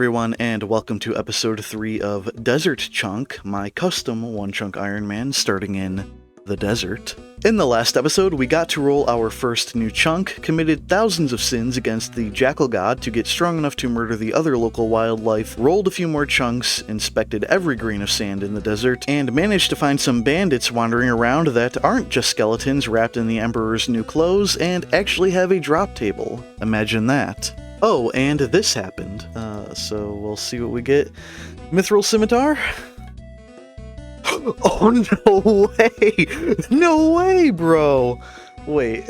everyone, and welcome to episode 3 of Desert Chunk, my custom one-chunk Iron Man starting in the desert. In the last episode, we got to roll our first new chunk, committed thousands of sins against the Jackal God to get strong enough to murder the other local wildlife, rolled a few more chunks, inspected every grain of sand in the desert, and managed to find some bandits wandering around that aren't just skeletons wrapped in the Emperor's new clothes and actually have a drop table. Imagine that. Oh, and this happened. So we'll see what we get. Mithril Scimitar? Oh, no way! No way, bro! Wait,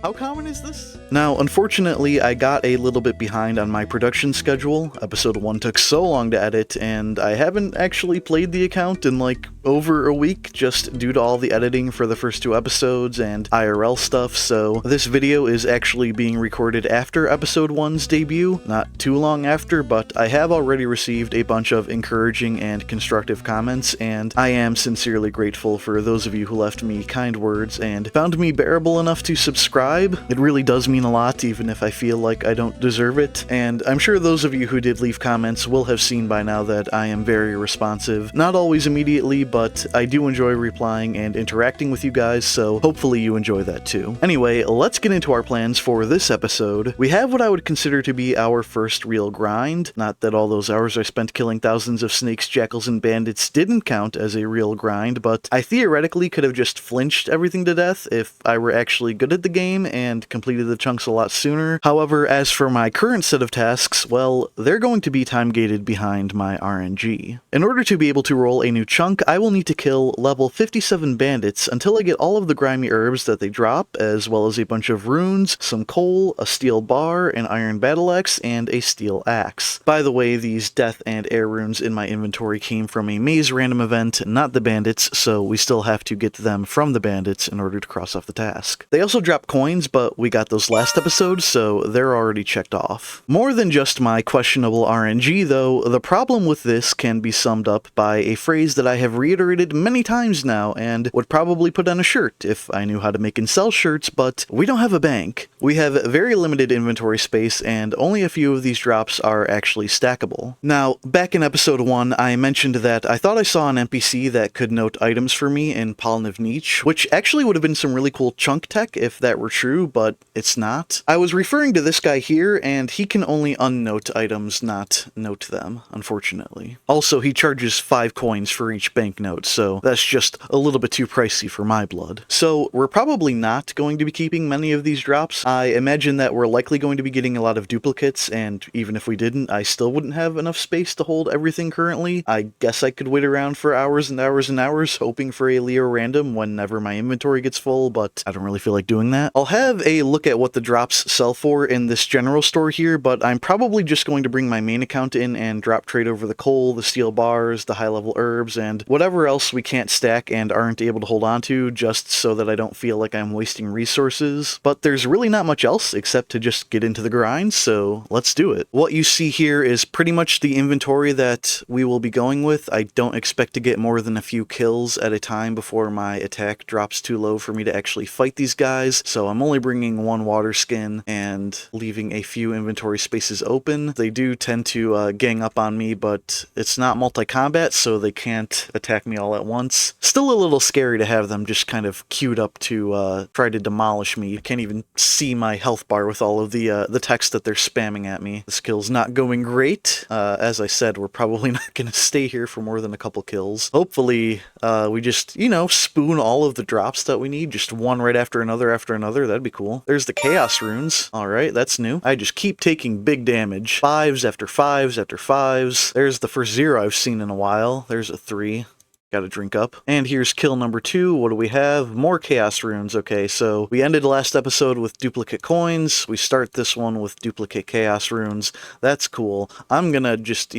how common is this? Now, unfortunately, I got a little bit behind on my production schedule. Episode 1 took so long to edit, and I haven't actually played the account in like over a week, just due to all the editing for the first 2 episodes and IRL stuff, so this video is actually being recorded after episode 1's debut, not too long after, but I have already received a bunch of encouraging and constructive comments, and I am sincerely grateful for those of you who left me kind words and found me bearable enough to subscribe. It really does mean a lot, even if I feel like I don't deserve it, and I'm sure those of you who did leave comments will have seen by now that I am very responsive. Not always immediately, but I do enjoy replying and interacting with you guys, so hopefully you enjoy that too. Anyway, let's get into our plans for this episode. We have what I would consider to be our first real grind. Not that all those hours I spent killing thousands of snakes, jackals, and bandits didn't count as a real grind, but I theoretically could have just flinched everything to death if I were actually good at the game and completed the chunks a lot sooner. However, as for my current set of tasks, well, they're going to be time-gated behind my RNG. In order to be able to roll a new chunk, I will need to kill level 57 bandits until I get all of the grimy herbs that they drop, as well as a bunch of runes, some coal, a steel bar, an iron battle axe, and a steel axe. By the way, these death and air runes in my inventory came from a maze random event, not the bandits, so we still have to get them from the bandits in order to cross off the task. They also drop coins, but we got those last episode, so they're already checked off. More than just my questionable RNG, though, the problem with this can be summed up by a phrase that I have reiterated many times now and would probably put on a shirt if I knew how to make and sell shirts, but we don't have a bank. We have very limited inventory space, and only a few of these drops are actually stackable. Now, back in episode 1, I mentioned that I thought I saw an NPC that could note items for me in Pollen of Niche, which actually would have been some really cool chunk tech if that were true, but it's not. I was referring to this guy here, and he can only unnote items, not note them, unfortunately. Also, he charges 5 coins for each banknote, so that's just a little bit too pricey for my blood. So we're probably not going to be keeping many of these drops. I imagine that we're likely going to be getting a lot of duplicates, and even if we didn't, I still wouldn't have enough space to hold everything currently. I guess I could wait around for hours and hours and hours, hoping for a Leo random whenever my inventory gets full, but I don't really feel like doing that. I'll have a look at what the drops sell for in this general store here, but I'm probably just going to bring my main account in and drop trade over the coal, the steel bars, the high-level herbs, and whatever else we can't stack and aren't able to hold on to, just so that I don't feel like I'm wasting resources. But there's really not much else except to just get into the grind, so let's do it. What you see here is pretty much the inventory that we will be going with. I don't expect to get more than a few kills at a time before my attack drops too low for me to actually fight these guys, so I'm only bringing 1 water skin and leaving a few inventory spaces open. They do tend to gang up on me, but it's not multi-combat, so they can't attack me all at once. Still a little scary to have them just kind of queued up to try to demolish me. You can't even see my health bar with all of the text that they're spamming at me. The skill's not going great. As I said, we're probably not going to stay here for more than a couple kills. Hopefully, we just, spoon all of the drops that we need, just one right after another. That'd be cool. There's the chaos runes. Alright, that's new. I just keep taking big damage. 5s after 5s after 5s. There's the first 0 I've seen in a while. There's a 3. Gotta drink up. And here's kill number 2. What do we have? More chaos runes. Okay, so we ended last episode with duplicate coins. We start this one with duplicate chaos runes. That's cool. I'm gonna just,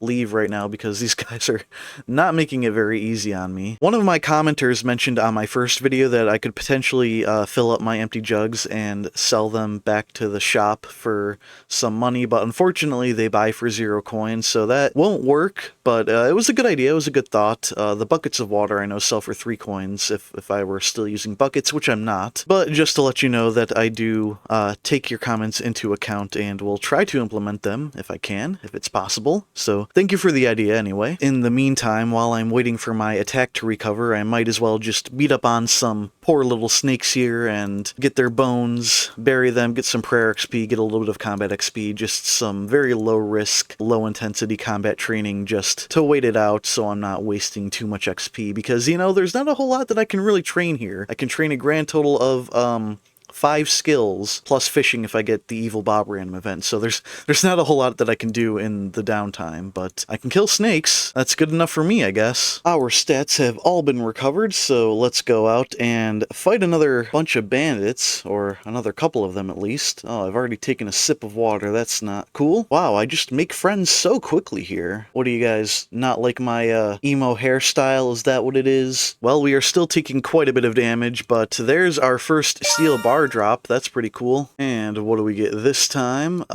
leave right now because these guys are not making it very easy on me. One of my commenters mentioned on my first video that I could potentially fill up my empty jugs and sell them back to the shop for some money, but unfortunately they buy for 0 coins, so that won't work, but it was a good idea, it was a good thought. The buckets of water I know sell for 3 coins if I were still using buckets, which I'm not. But just to let you know that I do take your comments into account and will try to implement them if I can, if it's possible. So thank you for the idea anyway. In the meantime, while I'm waiting for my attack to recover, I might as well just beat up on some poor little snakes here and get their bones, bury them, get some prayer XP, get a little bit of combat XP, just some very low risk, low intensity combat training just to wait it out so I'm not wasting too much XP, because, you know, there's not a whole lot that I can really train here. I can train a grand total of 5 skills, plus fishing if I get the Evil Bob random event, so there's not a whole lot that I can do in the downtime, but I can kill snakes. That's good enough for me, I guess. Our stats have all been recovered, so let's go out and fight another bunch of bandits, or another couple of them at least. Oh, I've already taken a sip of water, that's not cool. Wow, I just make friends so quickly here. What do you guys, not like my emo hairstyle, is that what it is? Well, we are still taking quite a bit of damage, but there's our first steel bar drop. That's pretty cool. And what do we get this time?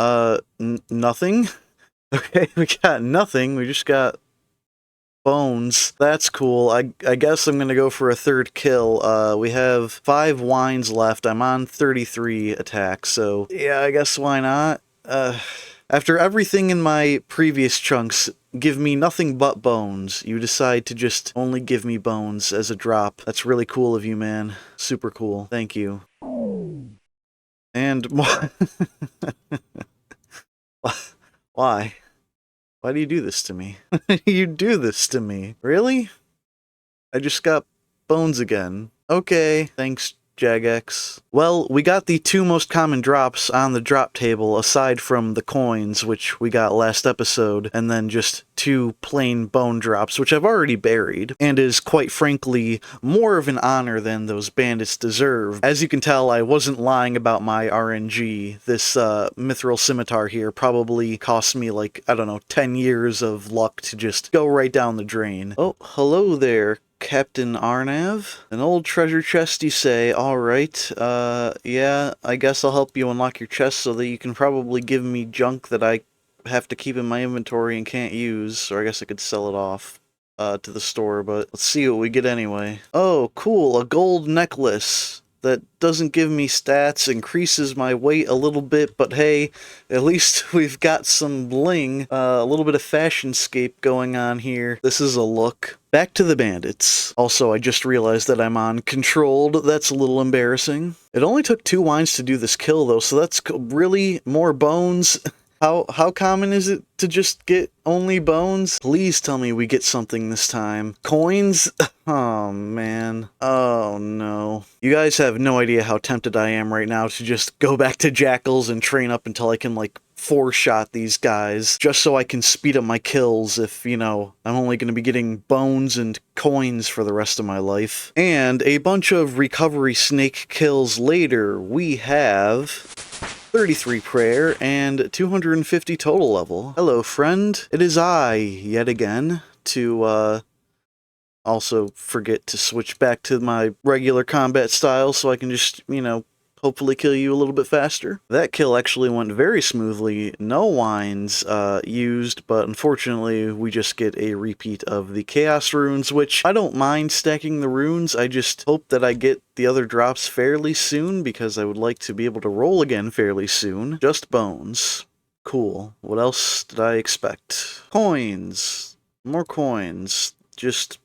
Nothing. Okay, we got nothing. We just got bones. That's cool. I guess I'm gonna go for a 3rd kill. We have 5 wines left. I'm on 33 attacks, so yeah, I guess why not? After everything in my previous chunks give me nothing but bones, you decide to just only give me bones as a drop. That's really cool of you, man. Super cool. Thank you. And more. Why? Why do you do this to me? You do this to me. Really? I just got bones again. Okay, thanks, Jagex. Well, we got the 2 most common drops on the drop table, aside from the coins, which we got last episode, and then just 2 plain bone drops, which I've already buried, and is, quite frankly, more of an honor than those bandits deserve. As you can tell, I wasn't lying about my RNG. This mithril scimitar here probably cost me, like, I don't know, 10 years of luck to just go right down the drain. Oh, hello there, Captain Arnav. An old treasure chest, you say? Alright, yeah, I guess I'll help you unlock your chest so that you can probably give me junk that I have to keep in my inventory and can't use, or I guess I could sell it off to the store, but let's see what we get anyway. Oh, cool, a gold necklace that doesn't give me stats, increases my weight a little bit, but hey, at least we've got some bling, a little bit of fashionscape going on here. This is a look. Back to the bandits. Also, I just realized that I'm on controlled. That's a little embarrassing. It only took 2 wines to do this kill, though, so that's really more bones. How common is it to just get only bones? Please tell me we get something this time. Coins? Oh, man. Oh, no. You guys have no idea how tempted I am right now to just go back to jackals and train up until I can, like, 4-shot these guys, just so I can speed up my kills if, you know, I'm only going to be getting bones and coins for the rest of my life. And a bunch of recovery snake kills later, we have 33 prayer, and 250 total level. Hello, friend. It is I, yet again, to, also forget to switch back to my regular combat style so I can just, you know, hopefully kill you a little bit faster. That kill actually went very smoothly. No wines used, but unfortunately we just get a repeat of the chaos runes, which I don't mind stacking the runes. I just hope that I get the other drops fairly soon because I would like to be able to roll again fairly soon. Just bones. Cool. What else did I expect? Coins. More coins. Just,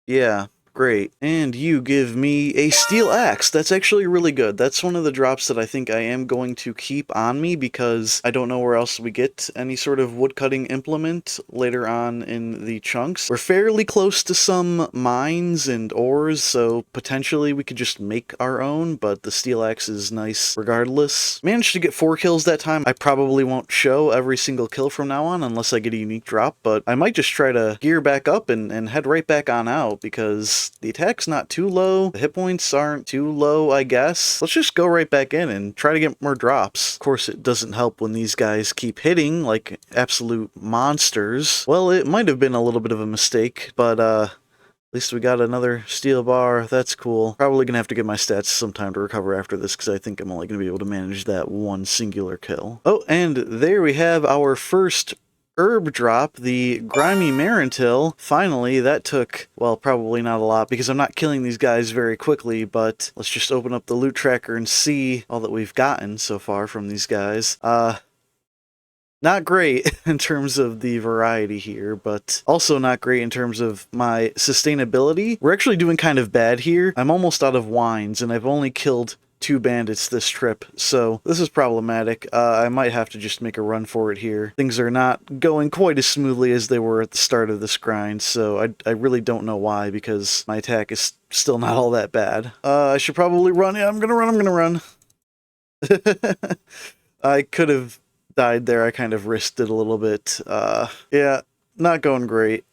yeah. Great. And you give me a steel axe. That's actually really good. That's one of the drops that I think I am going to keep on me because I don't know where else we get any sort of woodcutting implement later on in the chunks. We're fairly close to some mines and ores, so potentially we could just make our own, but the steel axe is nice regardless. Managed to get 4 kills that time. I probably won't show every single kill from now on unless I get a unique drop, but I might just try to gear back up and head right back on out because points. The attack's not too low. The hit points aren't too low, I guess. Let's just go right back in and try to get more drops. Of course, it doesn't help when these guys keep hitting like absolute monsters. Well, it might have been a little bit of a mistake, but at least we got another steel bar. That's cool. Probably gonna have to give my stats some time to recover after this because I think I'm only gonna be able to manage that one singular kill. Oh, and there we have our first herb drop, the Grimy Marintil. Finally, that took, well, probably not a lot because I'm not killing these guys very quickly, but let's just open up the loot tracker and see all that we've gotten so far from these guys. Not great in terms of the variety here, but also not great in terms of my sustainability. We're actually doing kind of bad here. I'm almost out of wines, and I've only killed 2 bandits this trip, so this is problematic. I might have to just make a run for it here. Things are not going quite as smoothly as they were at the start of this grind, so I really don't know why, because my attack is still not all that bad. I should probably run. Yeah, I'm gonna run. I could have died there. I kind of risked it a little bit. Yeah, not going great.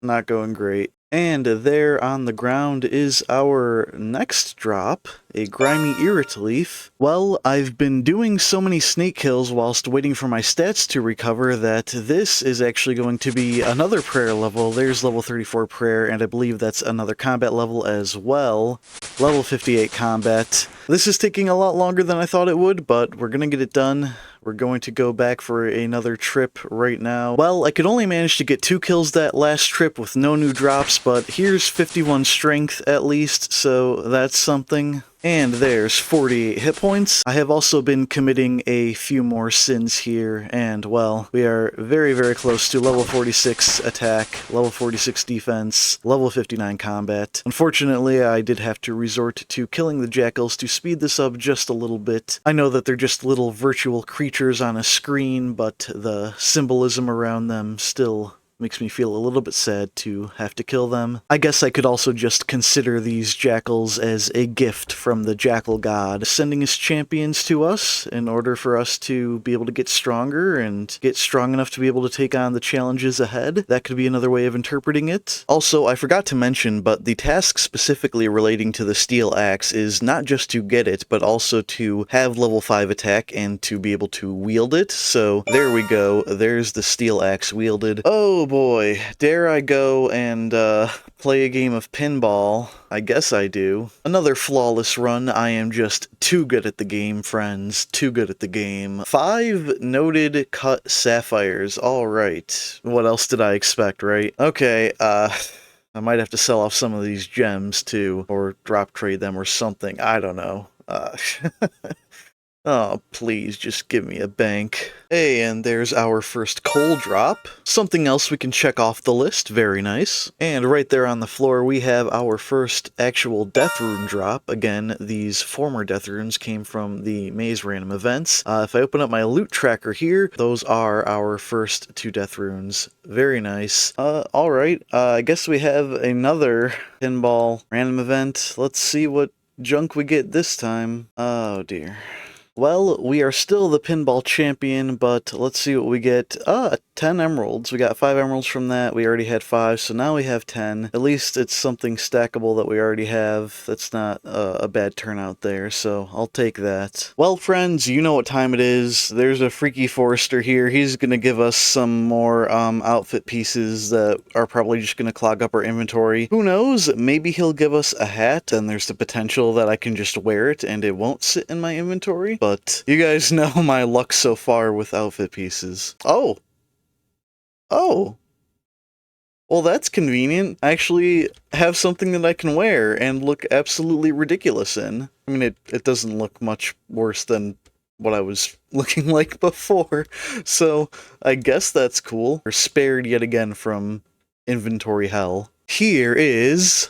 Not going great. And there on the ground is our next drop, a Grimy Irit Leaf. Well, I've been doing so many snake kills whilst waiting for my stats to recover that this is actually going to be another prayer level. There's level 34 prayer, and I believe that's another combat level as well. Level 58 combat. This is taking a lot longer than I thought it would, but we're gonna get it done. We're going to go back for another trip right now. Well, I could only manage to get 2 kills that last trip with no new drops, but here's 51 strength at least, so that's something. And there's 48 hit points. I have also been committing a few more sins here, and well, we are very, very close to level 46 attack, level 46 defense, level 59 combat. Unfortunately, I did have to resort to killing the jackals to speed this up just a little bit. I know that they're just little virtual creatures on a screen, but the symbolism around them still makes me feel a little bit sad to have to kill them. I guess I could also just consider these jackals as a gift from the jackal god, sending his champions to us in order for us to be able to get stronger and get strong enough to be able to take on the challenges ahead. That could be another way of interpreting it. Also, I forgot to mention, but the task specifically relating to the steel axe is not just to get it, but also to have level 5 attack and to be able to wield it. So there we go. There's the steel axe wielded. Oh boy, dare I go and play a game of pinball? I guess I do. Another flawless run. I am just too good at the game, friends. Too good at the game. 5 noted cut sapphires. Alright. What else did I expect, right? Okay, I might have to sell off some of these gems too, or drop trade them or something. I don't know. Oh, please, just give me a bank. Hey, and there's our first coal drop. Something else we can check off the list. Very nice. And right there on the floor, we have our first actual death rune drop. Again, these former death runes came from the maze random events. If I open up my loot tracker here, those are our first 2 death runes. Very nice. Alright, I guess we have another pinball random event. Let's see what junk we get this time. Oh, dear. Well, we are still the pinball champion, but let's see what we get. 10 emeralds. We got 5 emeralds from that. We already had 5, so now we have 10. At least it's something stackable that we already have. That's not a bad turnout there, so I'll take that. Well, friends, you know what time it is. There's a Freaky Forester here. He's going to give us some more outfit pieces that are probably just going to clog up our inventory. Who knows? Maybe he'll give us a hat, and there's the potential that I can just wear it and it won't sit in my inventory. But you guys know my luck so far with outfit pieces. Oh! Well, that's convenient. I actually have something that I can wear and look absolutely ridiculous in. I mean, it doesn't look much worse than what I was looking like before, so I guess that's cool. We're spared yet again from inventory hell. Here is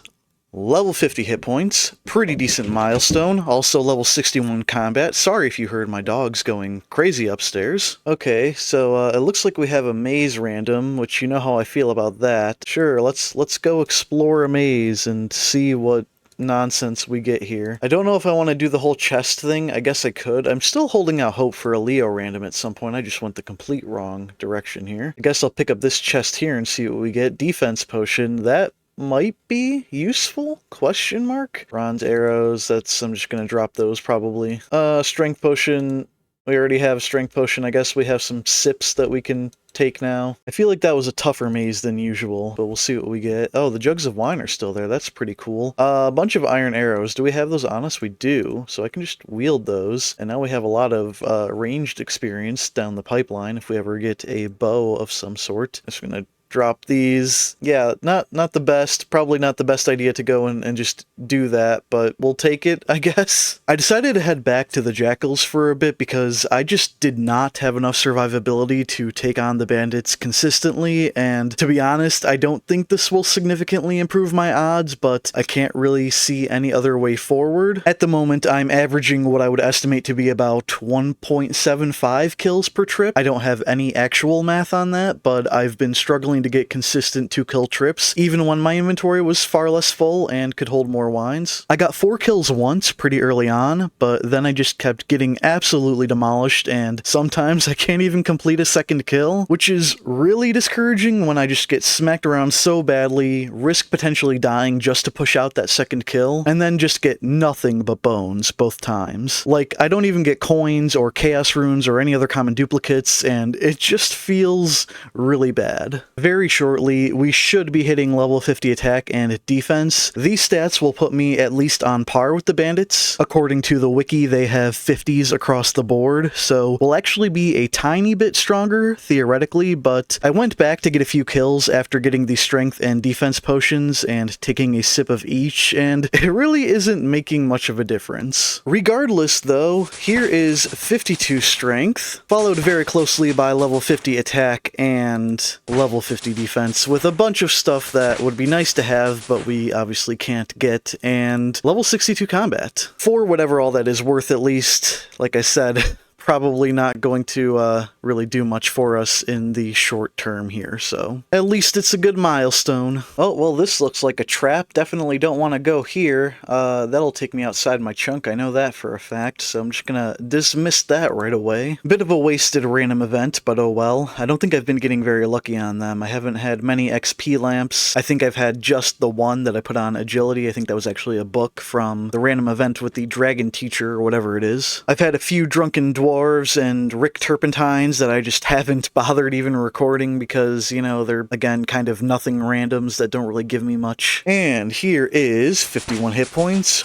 level 50 hit points, pretty decent milestone, also level 61 combat. Sorry if you heard my dogs going crazy upstairs. Okay, so it looks like we have a maze random, which you know how I feel about that. Sure, let's go explore a maze and see what nonsense we get here. I don't know if I want to do the whole chest thing. I guess I could. I'm still holding out hope for a Leo random at some point. I just went the complete wrong direction here. I guess I'll pick up this chest here and see what we get. Defense potion. That might be useful? Question mark? Bronze arrows, I'm just gonna drop those probably. Strength potion, we already have strength potion. I guess we have some sips that we can take now. I feel like that was a tougher maze than usual, but we'll see what we get. Oh, the jugs of wine are still there. That's pretty cool. A bunch of iron arrows. Do we have those on us? We do. So I can just wield those. And now we have a lot of ranged experience down the pipeline if we ever get a bow of some sort. Just gonna drop these. Yeah, not the best. Probably not the best idea to go and just do that, but we'll take it, I guess. I decided to head back to the jackals for a bit because I just did not have enough survivability to take on the bandits consistently, and to be honest, I don't think this will significantly improve my odds, but I can't really see any other way forward. At the moment, I'm averaging what I would estimate to be about 1.75 kills per trip. I don't have any actual math on that, but I've been struggling to get consistent 2-kill trips, even when my inventory was far less full and could hold more wines. I got 4 kills once pretty early on, but then I just kept getting absolutely demolished, and sometimes I can't even complete a second kill, which is really discouraging when I just get smacked around so badly, risk potentially dying just to push out that second kill, and then just get nothing but bones both times. Like, I don't even get coins or chaos runes or any other common duplicates, and it just feels really bad. Very shortly, we should be hitting level 50 attack and defense. These stats will put me at least on par with the bandits. According to the wiki, they have 50s across the board, so we'll actually be a tiny bit stronger, theoretically, but I went back to get a few kills after getting the strength and defense potions and taking a sip of each, and it really isn't making much of a difference. Regardless, though, here is 52 strength, followed very closely by level 50 attack and level 50 defense, with a bunch of stuff that would be nice to have, but we obviously can't get, and level 62 combat. For whatever all that is worth, at least, like I said, probably not going to really do much for us in the short term here, so at least it's a good milestone. Oh, well, this looks like a trap. Definitely don't want to go here. That'll take me outside my chunk, I know that for a fact, so I'm just gonna dismiss that right away. Bit of a wasted random event, but oh well. I don't think I've been getting very lucky on them. I haven't had many XP lamps. I think I've had just the one that I put on agility. I think that was actually a book from the random event with the dragon teacher, or whatever it is. I've had a few drunken dwarves and Rick Turpentines that I just haven't bothered even recording because, you know, they're, again, kind of nothing randoms that don't really give me much. And here is 51 hit points.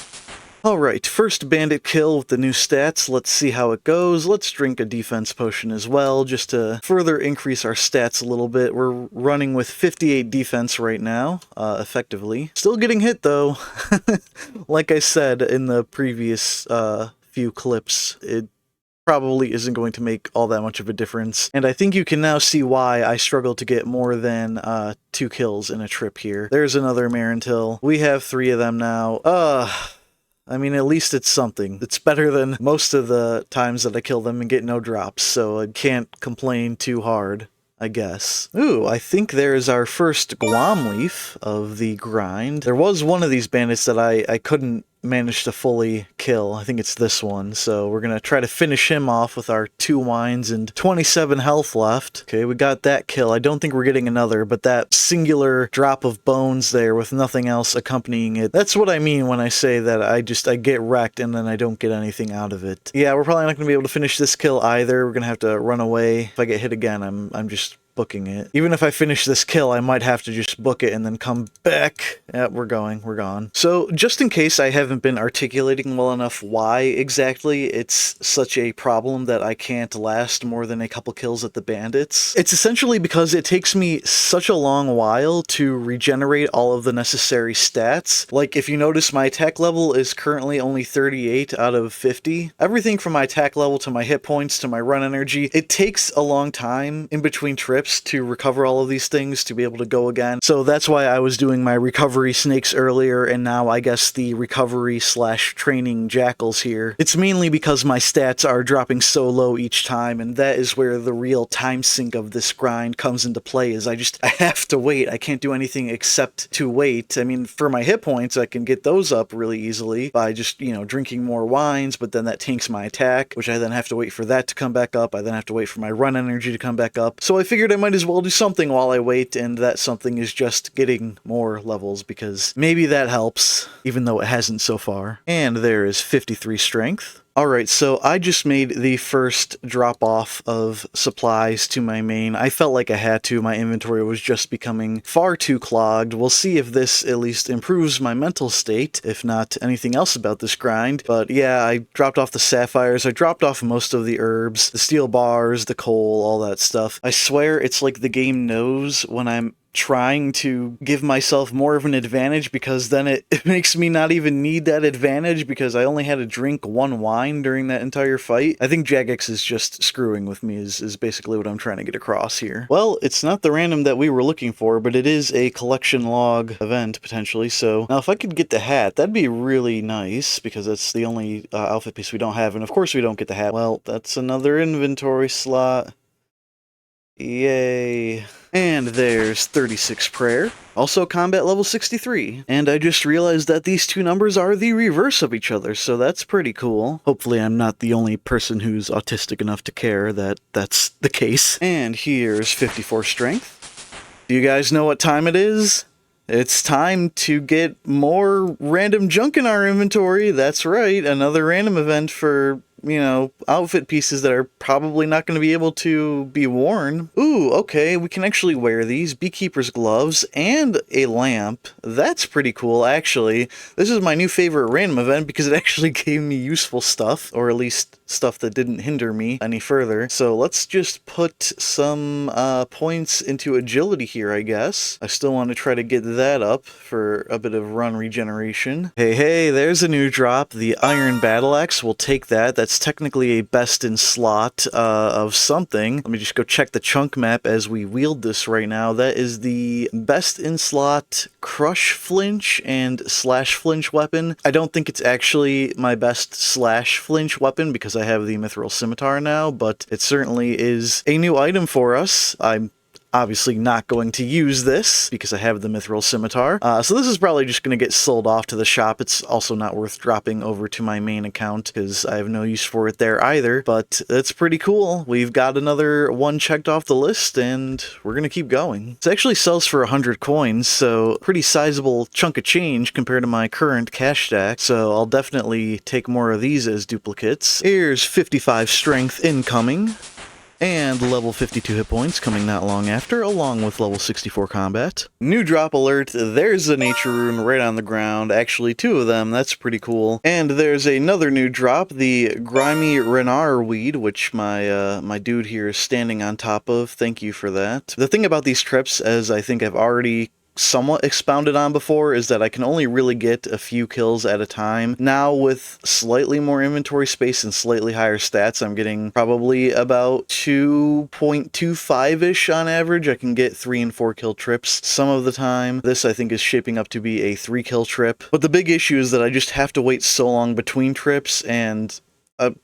Alright, first bandit kill with the new stats. Let's see how it goes. Let's drink a defense potion as well, just to further increase our stats a little bit. We're running with 58 defense right now, effectively. Still getting hit, though. Like I said in the previous few clips, it probably isn't going to make all that much of a difference. And I think you can now see why I struggle to get more than 2 kills in a trip here. There's another Marintil. We have 3 of them now. I mean, at least it's something. It's better than most of the times that I kill them and get no drops, so I can't complain too hard, I guess. Ooh, I think there's our first Guam leaf of the grind. There was one of these bandits that I couldn't manage to fully kill. I think it's this one, so we're gonna try to finish him off with our 2 wines and 27 health left. Okay, we got that kill. I don't think we're getting another, but that singular drop of bones there with nothing else accompanying it, that's what I mean when I say that I get wrecked and then I don't get anything out of it. Yeah, we're probably not gonna be able to finish this kill either. We're gonna have to run away. If I get hit again, I'm just booking it. Even if I finish this kill, I might have to just book it and then come back. Yeah, we're gone. So, just in case I haven't been articulating well enough why exactly it's such a problem that I can't last more than a couple kills at the bandits, it's essentially because it takes me such a long while to regenerate all of the necessary stats. Like, if you notice, my attack level is currently only 38 out of 50. Everything from my attack level to my hit points to my run energy, it takes a long time in between trips to recover all of these things to be able to go again. So that's why I was doing my recovery recovery snakes earlier, and now I guess the recovery slash training jackals here. It's mainly because my stats are dropping so low each time, and that is where the real time sink of this grind comes into play, is I have to wait. I can't do anything except to wait. I mean, for my hit points, I can get those up really easily by just, drinking more wines, but then that tanks my attack, which I then have to wait for that to come back up. I then have to wait for my run energy to come back up. So I figured I might as well do something while I wait, and that something is just getting more levels, because maybe that helps, even though it hasn't so far. And there is 53 strength. Alright, so I just made the first drop-off of supplies to my main. I felt like I had to. My inventory was just becoming far too clogged. We'll see if this at least improves my mental state, if not anything else about this grind. But yeah, I dropped off the sapphires, I dropped off most of the herbs, the steel bars, the coal, all that stuff. I swear it's like the game knows when I'm trying to give myself more of an advantage, because then it makes me not even need that advantage because I only had to drink one wine during that entire fight. I think Jagex is just screwing with me is basically what I'm trying to get across here. Well, it's not the random that we were looking for, but it is a collection log event potentially. So now if I could get the hat, that'd be really nice, because that's the only outfit piece we don't have, and of course we don't get the hat. Well, that's another inventory slot. Yay. And there's 36 prayer, also combat level 63. And I just realized that these two numbers are the reverse of each other, so that's pretty cool. Hopefully I'm not the only person who's autistic enough to care that that's the case. And here's 54 strength. Do you guys know what time it is? It's time to get more random junk in our inventory. That's right, another random event for outfit pieces that are probably not going to be able to be worn. Ooh, okay, we can actually wear these. Beekeeper's gloves and a lamp. That's pretty cool, actually. This is my new favorite random event because it actually gave me useful stuff, or at least stuff that didn't hinder me any further. So let's just put some points into agility here, I guess. I still want to try to get that up for a bit of run regeneration. Hey, there's a new drop. The Iron Battle Axe. We'll take that. That's technically a best in slot of something. Let me just go check the chunk map as we wield this right now. That is the best in slot crush flinch and slash flinch weapon. I don't think it's actually my best slash flinch weapon because I have the mithril scimitar now, but it certainly is a new item for us. I'm obviously not going to use this because I have the mithril scimitar. So this is probably just going to get sold off to the shop. It's also not worth dropping over to my main account because I have no use for it there either, but it's pretty cool. We've got another one checked off the list and we're going to keep going. It actually sells for 100 coins, so pretty sizable chunk of change compared to my current cash stack, so I'll definitely take more of these as duplicates. Here's 55 strength incoming. And level 52 hit points coming not long after, along with level 64 combat. New drop alert, there's a nature rune right on the ground, actually 2 of them, that's pretty cool. And there's another new drop, the grimy Renar weed, which my dude here is standing on top of. Thank you for that. The thing about these trips, as I think I've already somewhat expounded on before, is that I can only really get a few kills at a time. Now with slightly more inventory space and slightly higher stats, I'm getting probably about 2.25-ish on average. I can get 3 and 4 kill trips some of the time. This I think is shaping up to be a 3 kill trip. But the big issue is that I just have to wait so long between trips, and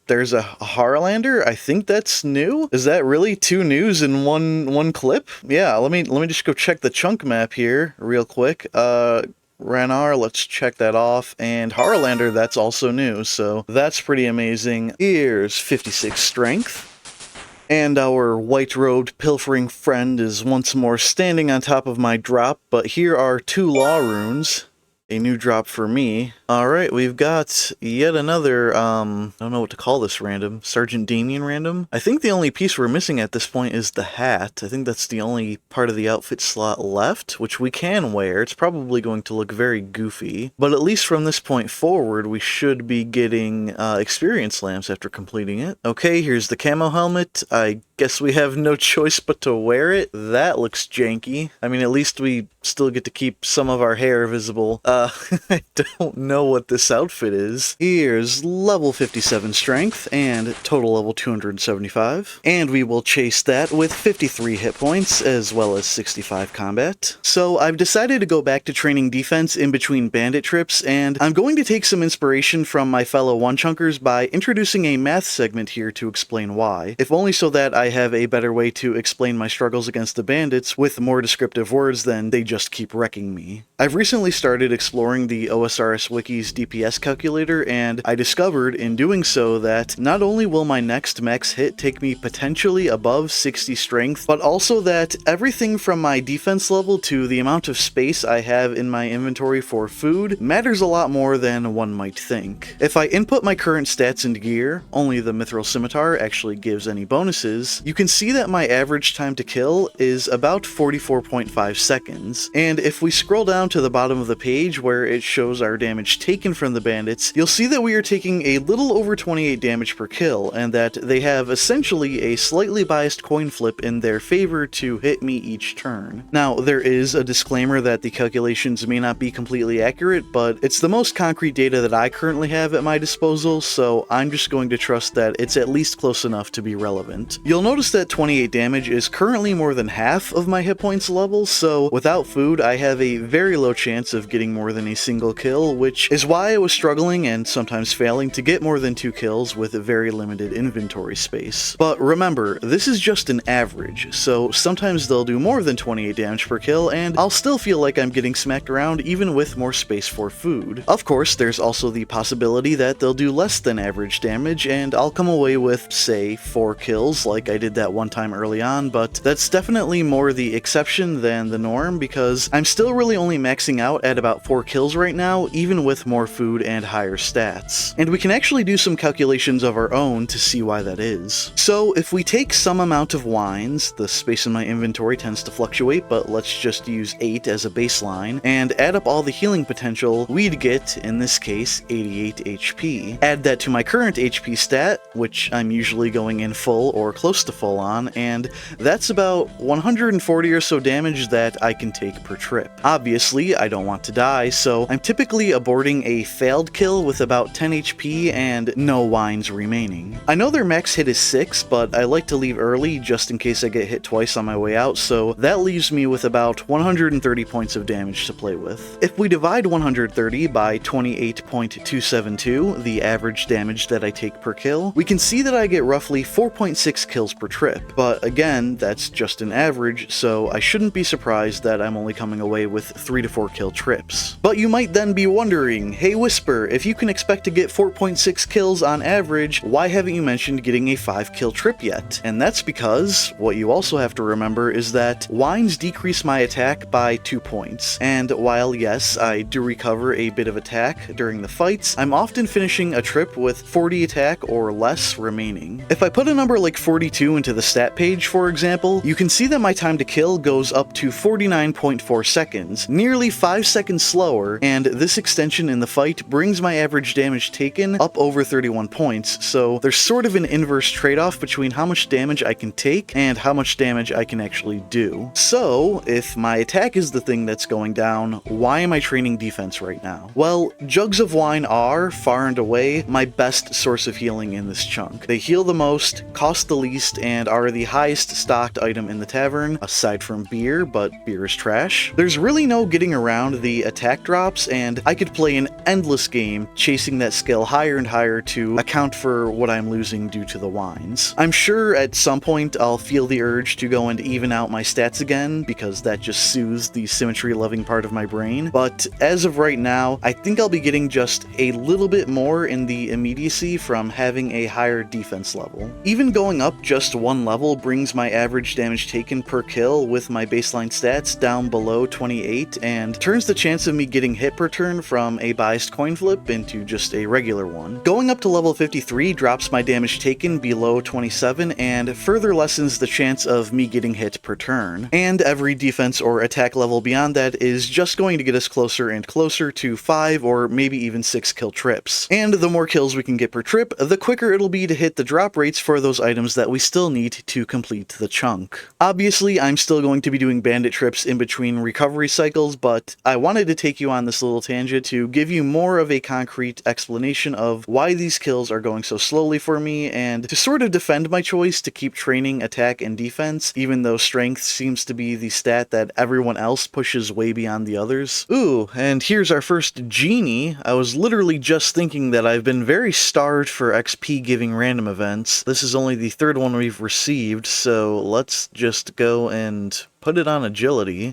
there's a Harlander. I think that's new. Is that really 2 news in one clip? Yeah, let me just go check the chunk map here real quick. Renar, let's check that off. And Harlander, that's also new, so that's pretty amazing. Here's 56 strength. And our white-robed pilfering friend is once more standing on top of my drop, but here are 2 law runes. A new drop for me. Alright, we've got yet another, I don't know what to call this random. Sergeant Damien random? I think the only piece we're missing at this point is the hat. I think that's the only part of the outfit slot left, which we can wear. It's probably going to look very goofy, but at least from this point forward, we should be getting experience lamps after completing it. Okay, here's the camo helmet. I guess we have no choice but to wear it. That looks janky. I mean, at least we still get to keep some of our hair visible. I don't know what this outfit is. Here's level 57 strength and total level 275. And we will chase that with 53 hit points as well as 65 combat. So I've decided to go back to training defense in between bandit trips, and I'm going to take some inspiration from my fellow one-chunkers by introducing a math segment here to explain why, if only so that I have a better way to explain my struggles against the bandits with more descriptive words than they just keep wrecking me. I've recently started exploring the OSRS Wiki's DPS calculator, and I discovered in doing so that not only will my next max hit take me potentially above 60 strength, but also that everything from my defense level to the amount of space I have in my inventory for food matters a lot more than one might think. If I input my current stats into gear, only the Mithril Scimitar actually gives any bonuses, you can see that my average time to kill is about 44.5 seconds, and if we scroll down to the bottom of the page where it shows our damage taken from the bandits, you'll see that we are taking a little over 28 damage per kill, and that they have essentially a slightly biased coin flip in their favor to hit me each turn. Now, there is a disclaimer that the calculations may not be completely accurate, but it's the most concrete data that I currently have at my disposal, so I'm just going to trust that it's at least close enough to be relevant. You'll notice that 28 damage is currently more than half of my hit points level, so without food I have a very low chance of getting more than a single kill, which is why I was struggling and sometimes failing to get more than 2 kills with very limited inventory space. But remember, this is just an average, so sometimes they'll do more than 28 damage per kill, and I'll still feel like I'm getting smacked around even with more space for food. Of course, there's also the possibility that they'll do less than average damage, and I'll come away with, say, 4 kills like I did that one time early on, but that's definitely more the exception than the norm, because I'm still really only maxing out at about 4 kills right now, even with more food and higher stats. And we can actually do some calculations of our own to see why that is. So if we take some amount of wines, the space in my inventory tends to fluctuate, but let's just use 8 as a baseline, and add up all the healing potential, we'd get, in this case, 88 HP. Add that to my current HP stat, which I'm usually going in full or close to full on, and that's about 140 or so damage that I can take per trip. Obviously, I don't want to die, so I'm typically aborting a failed kill with about 10 HP and no wines remaining. I know their max hit is 6, but I like to leave early just in case I get hit twice on my way out, so that leaves me with about 130 points of damage to play with. If we divide 130 by 28.272, the average damage that I take per kill, we can see that I get roughly 4.6 kills per trip, but again, that's just an average, so I shouldn't be surprised that I'm only coming away with 3 to 4 kill trips. But you might then be wondering, hey Whisper, if you can expect to get 4.6 kills on average, why haven't you mentioned getting a 5 kill trip yet? And that's because, what you also have to remember is that wines decrease my attack by 2 points, and while yes, I do recover a bit of attack during the fights, I'm often finishing a trip with 40 attack or less remaining. If I put a number like 42 into the stat page, for example, you can see that my time to kill goes up to 49.4 seconds, nearly 5 seconds slower, and this extension in the fight brings my average damage taken up over 31 points, so there's sort of an inverse trade-off between how much damage I can take and how much damage I can actually do. So, if my attack is the thing that's going down, why am I training defense right now? Well, jugs of wine are, far and away, my best source of healing in this chunk. They heal the most, cost the least, and are the highest stocked item in the tavern, aside from beer, but beer is trash. There's really no getting around the attack drops, and I could play an endless game chasing that skill higher and higher to account for what I'm losing due to the wines. I'm sure at some point I'll feel the urge to go and even out my stats again, because that just soothes the symmetry-loving part of my brain, but as of right now, I think I'll be getting just a little bit more in the immediacy from having a higher defense level. Even going up just 1 level brings my average damage taken per kill with my baseline stats down below 28, and turns the chance of me getting hit per turn from a biased coin flip into just a regular one. Going up to level 53 drops my damage taken below 27, and further lessens the chance of me getting hit per turn. And every defense or attack level beyond that is just going to get us closer and closer to 5 or maybe even 6 kill trips. And the more kills we can get per trip, the quicker it'll be to hit the drop rates for those items that we still need to complete the chunk. Obviously, I'm still going to be doing bandit trips in between between recovery cycles, but I wanted to take you on this little tangent to give you more of a concrete explanation of why these kills are going so slowly for me, and to sort of defend my choice to keep training attack and defense, even though strength seems to be the stat that everyone else pushes way beyond the others. Ooh, and here's our first genie. I was literally just thinking that I've been very starved for XP giving random events. This is only the third one we've received, so let's just go and put it on agility.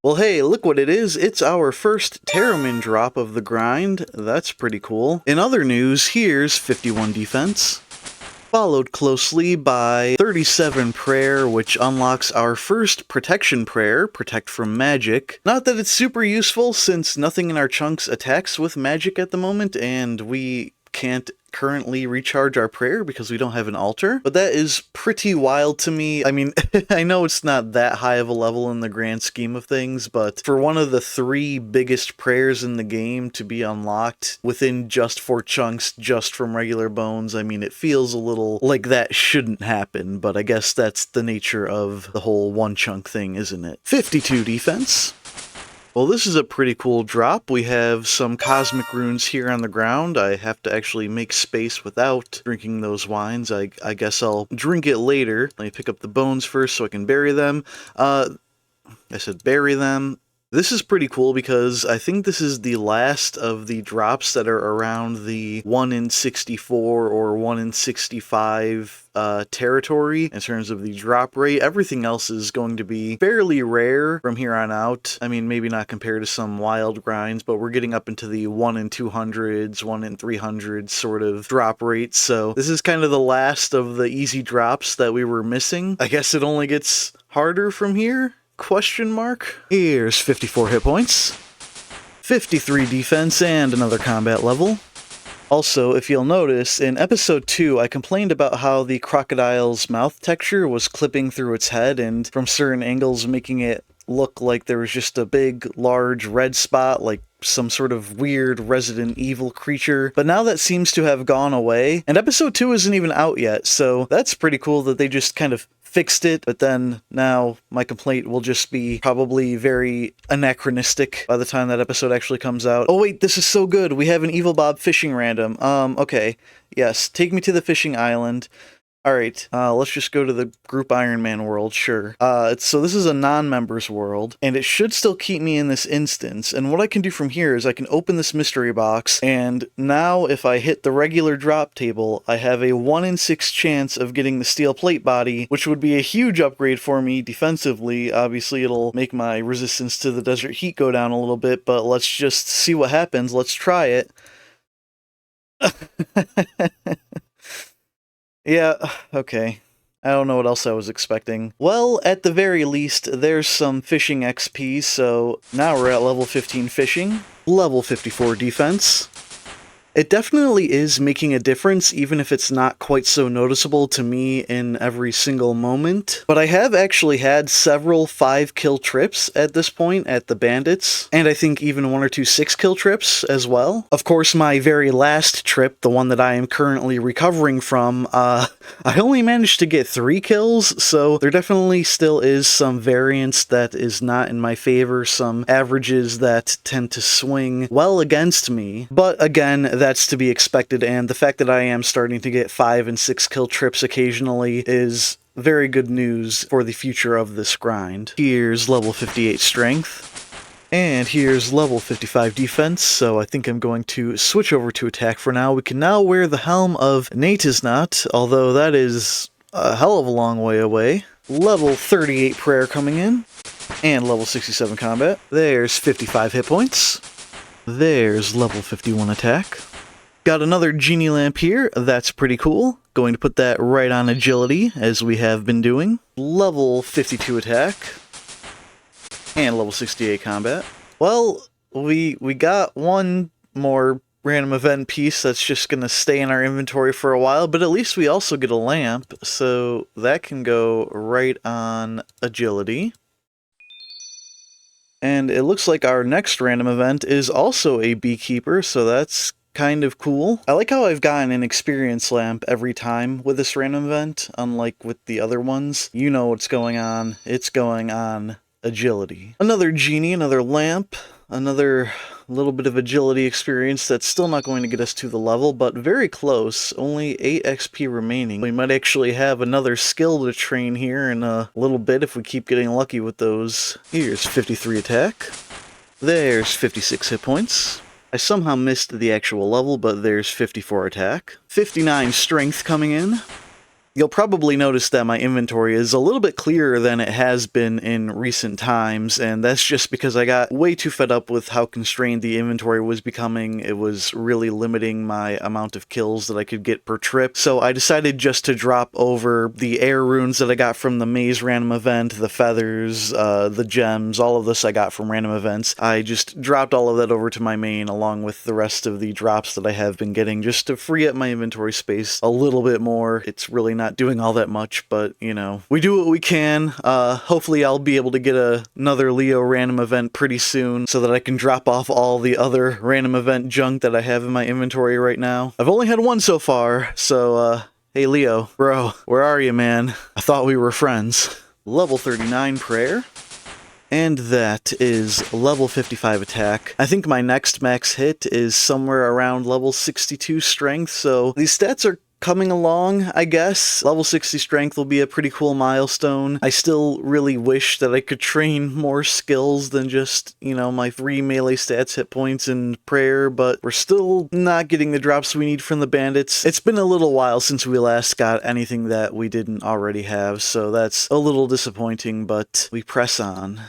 Well, hey, look what it is. It's our first Terramin drop of the grind. That's pretty cool. In other news, here's 51 defense, followed closely by 37 prayer, which unlocks our first protection prayer, protect from magic. Not that it's super useful, since nothing in our chunks attacks with magic at the moment, and we can't currently recharge our prayer because we don't have an altar, but that is pretty wild to me. I mean, I know it's not that high of a level in the grand scheme of things, but for one of the 3 biggest prayers in the game to be unlocked within just 4 chunks just from regular bones, I mean, it feels a little like that shouldn't happen, but I guess that's the nature of the whole 1 chunk thing, isn't it? 52 defense. Well, this is a pretty cool drop. We have some cosmic runes here on the ground. I have to actually make space without drinking those wines. I guess I'll drink it later. Let me pick up the bones first so I can bury them. I said bury them. This is pretty cool because I think this is the last of the drops that are around the 1 in 64 or 1 in 65 territory in terms of the drop rate. Everything else is going to be fairly rare from here on out. I mean, maybe not compared to some wild grinds, but we're getting up into the 1 in 200s, 1 in 300s sort of drop rates. So this is kind of the last of the easy drops that we were missing. I guess it only gets harder from here? Question mark? Here's 54 hit points, 53 defense, and another combat level. Also, if you'll notice, in episode 2, I complained about how the crocodile's mouth texture was clipping through its head and from certain angles making it look like there was just a big, large red spot, like some sort of weird Resident Evil creature. But now that seems to have gone away, and episode 2 isn't even out yet, so that's pretty cool that they just kind of fixed it, but then now my complaint will just be probably very anachronistic by the time that episode actually comes out. Oh wait, this is so good. We have an Evil Bob fishing random. Okay. Yes, take me to the fishing island. Alright, let's just go to the Group Iron Man world, sure. So this is a non-members world, and it should still keep me in this instance, and what I can do from here is I can open this mystery box, and now if I hit the regular drop table, I have a 1 in 6 chance of getting the steel plate body, which would be a huge upgrade for me defensively. Obviously it'll make my resistance to the desert heat go down a little bit, but let's just see what happens. Let's try it. Yeah, okay. I don't know what else I was expecting. Well, at the very least, there's some fishing XP, so now we're at level 15 fishing, level 54 defense. It definitely is making a difference, even if it's not quite so noticeable to me in every single moment. But I have actually had several 5-kill trips at this point at the bandits, and I think even 1 or 2 6-kill trips as well. Of course, my very last trip, the one that I am currently recovering from, I only managed to get 3 kills, so there definitely still is some variance that is not in my favor, some averages that tend to swing well against me. But again, that's to be expected, and the fact that I am starting to get 5 and 6 kill trips occasionally is very good news for the future of this grind. Here's level 58 strength, and here's level 55 defense, so I think I'm going to switch over to attack for now. We can now wear the helm of Natisnot, although that is a hell of a long way away. Level 38 prayer coming in, and level 67 combat. There's 55 hit points. There's level 51 attack. Got another genie lamp here, that's pretty cool. Going to put that right on agility, as we have been doing. Level 52 attack. And level 68 combat. Well, we got one more random event piece that's just gonna stay in our inventory for a while, but at least we also get a lamp, so that can go right on agility. And it looks like our next random event is also a beekeeper, so that's kind of cool. I like how I've gotten an experience lamp every time with this random event, unlike with the other ones. You know what's going on. It's going on agility. Another genie, another lamp, another little bit of agility experience that's still not going to get us to the level, but very close. Only 8 XP remaining. We might actually have another skill to train here in a little bit if we keep getting lucky with those. Here's 53 attack. There's 56 hit points. I somehow missed the actual level, but there's 54 attack. 59 strength coming in. You'll probably notice that my inventory is a little bit clearer than it has been in recent times, and that's just because I got way too fed up with how constrained the inventory was becoming. It was really limiting my amount of kills that I could get per trip, so I decided just to drop over the air runes that I got from the maze random event, the feathers, the gems, all of this I got from random events. I just dropped all of that over to my main along with the rest of the drops that I have been getting just to free up my inventory space a little bit more. It's really not doing all that much, but you know, we do what we can. Hopefully I'll be able to get another Leo random event pretty soon so that I can drop off all the other random event junk that I have in my inventory right now. I've only had one so far, so hey Leo, bro, where are you, man? I thought we were friends. Level 39 prayer. And that is level 55 attack. I think my next max hit is somewhere around level 62 strength, so these stats are coming along, I guess. Level 60 strength will be a pretty cool milestone. I still really wish that I could train more skills than just, you know, my 3 melee stats, hit points, and prayer, but we're still not getting the drops we need from the bandits. It's been a little while since we last got anything that we didn't already have, so that's a little disappointing, but we press on.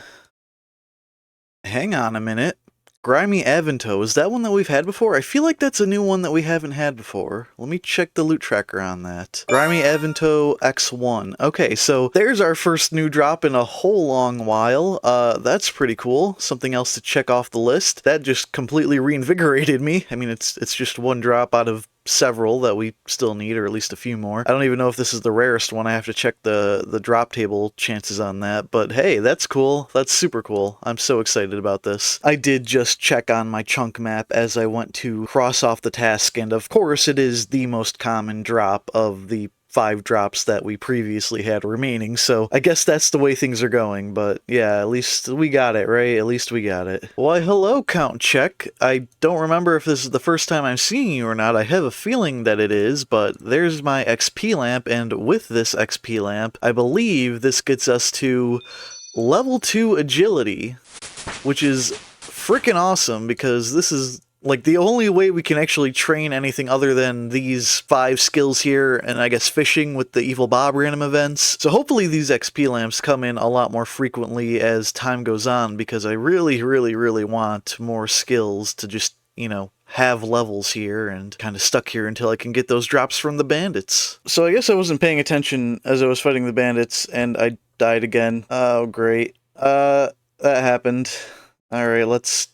Hang on a minute. Grimy Avanto, is that one that we've had before? I feel like that's a new one that we haven't had before. Let me check the loot tracker on that. Grimy Avanto X1. Okay, so there's our first new drop in a whole long while. That's pretty cool. Something else to check off the list. That just completely reinvigorated me. I mean, it's just one drop out of several that we still need, or at least a few more. I don't even know if this is the rarest one. I have to check the drop table chances on that, but hey, that's cool. That's super cool. I'm so excited about this. I did just check on my chunk map as I went to cross off the task, and of course it is the most common drop of the 5 drops that we previously had remaining, so I guess that's the way things are going, but yeah, at least we got it, right? At least we got it. Why, hello, Count Check. I don't remember if this is the first time I'm seeing you or not. I have a feeling that it is, but there's my XP lamp, and with this XP lamp, I believe this gets us to level 2 agility, which is freaking awesome, because this is like the only way we can actually train anything other than these 5 skills here, and I guess fishing with the Evil Bob random events. So hopefully these XP lamps come in a lot more frequently as time goes on, because I really, really, really want more skills to just, you know, have levels here and kind of stuck here until I can get those drops from the bandits. So I guess I wasn't paying attention as I was fighting the bandits, and I died again. Oh, great. That happened. Alright, let's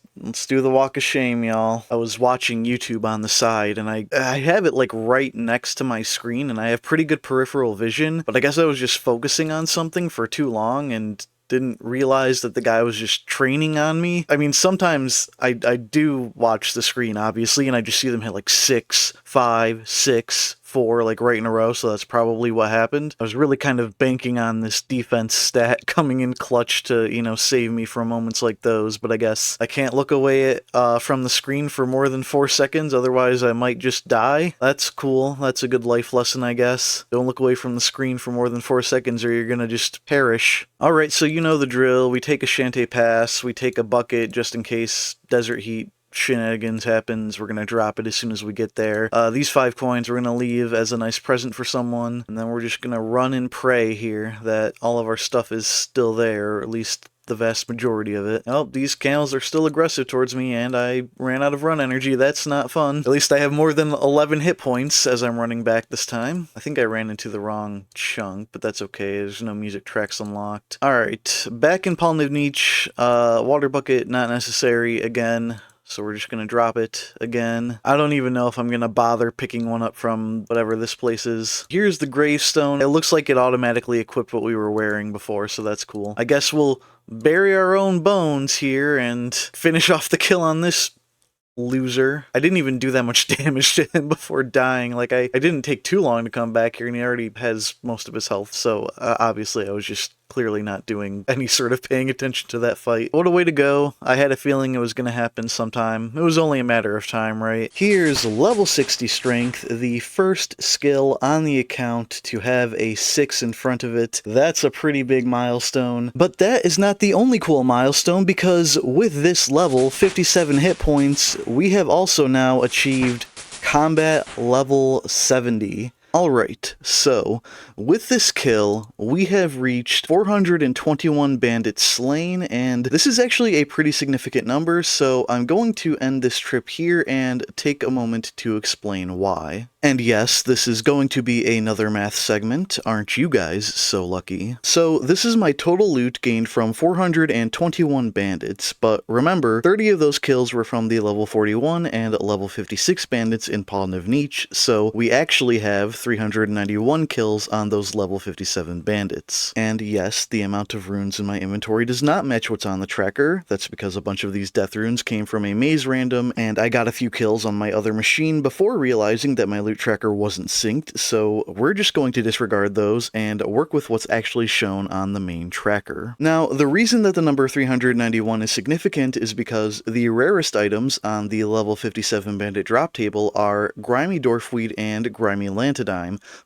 do the walk of shame, y'all. I was watching YouTube on the side, and I have it like right next to my screen, and I have pretty good peripheral vision, but I guess I was just focusing on something for too long and didn't realize that the guy was just training on me. I mean, sometimes I do watch the screen, obviously, and I just see them hit like 6, 5, 6, 4, like right in a row, so that's probably what happened. I was really kind of banking on this defense stat coming in clutch to, you know, save me from moments like those, but I guess I can't look away from the screen for more than 4 seconds, otherwise I might just die. That's cool. That's a good life lesson, I guess. Don't look away from the screen for more than 4 seconds or you're gonna just perish. Alright, so you know the drill. We take a Shantae Pass, we take a bucket just in case desert heat shenanigans happens. We're gonna drop it as soon as we get there. These 5 coins we're gonna leave as a nice present for someone, and then we're just gonna run and pray here that all of our stuff is still there, or at least the vast majority of it. Oh, these camels are still aggressive towards me, and I ran out of run energy. That's not fun. At least I have more than 11 hit points as I'm running back this time. I think I ran into the wrong chunk, but that's okay. There's no music tracks unlocked. Alright, back in Palnivnich. Water bucket, not necessary again. So we're just gonna drop it again. I don't even know if I'm gonna bother picking one up from whatever this place is. Here's the gravestone. It looks like it automatically equipped what we were wearing before, so that's cool. I guess we'll bury our own bones here and finish off the kill on this loser. I didn't even do that much damage to him before dying. Like, I didn't take too long to come back here, and he already has most of his health, so obviously I was just clearly not doing any sort of paying attention to that fight. What a way to go. I had a feeling it was going to happen sometime. It was only a matter of time, right? Here's level 60 strength, the first skill on the account to have a 6 in front of it. That's a pretty big milestone. But that is not the only cool milestone, because with this level, 57 hit points, we have also now achieved combat level 70. Alright, so, with this kill, we have reached 421 bandits slain, and this is actually a pretty significant number, so I'm going to end this trip here and take a moment to explain why. And yes, this is going to be another math segment, aren't you guys so lucky? So, this is my total loot gained from 421 bandits, but remember, 30 of those kills were from the level 41 and level 56 bandits in Polnivnich, so we actually have 391 kills on those level 57 bandits. And yes, the amount of runes in my inventory does not match what's on the tracker. That's because a bunch of these death runes came from a maze random, and I got a few kills on my other machine before realizing that my loot tracker wasn't synced, so we're just going to disregard those and work with what's actually shown on the main tracker. Now, the reason that the number 391 is significant is because the rarest items on the level 57 bandit drop table are Grimy Dwarfweed and Grimy Lantidine,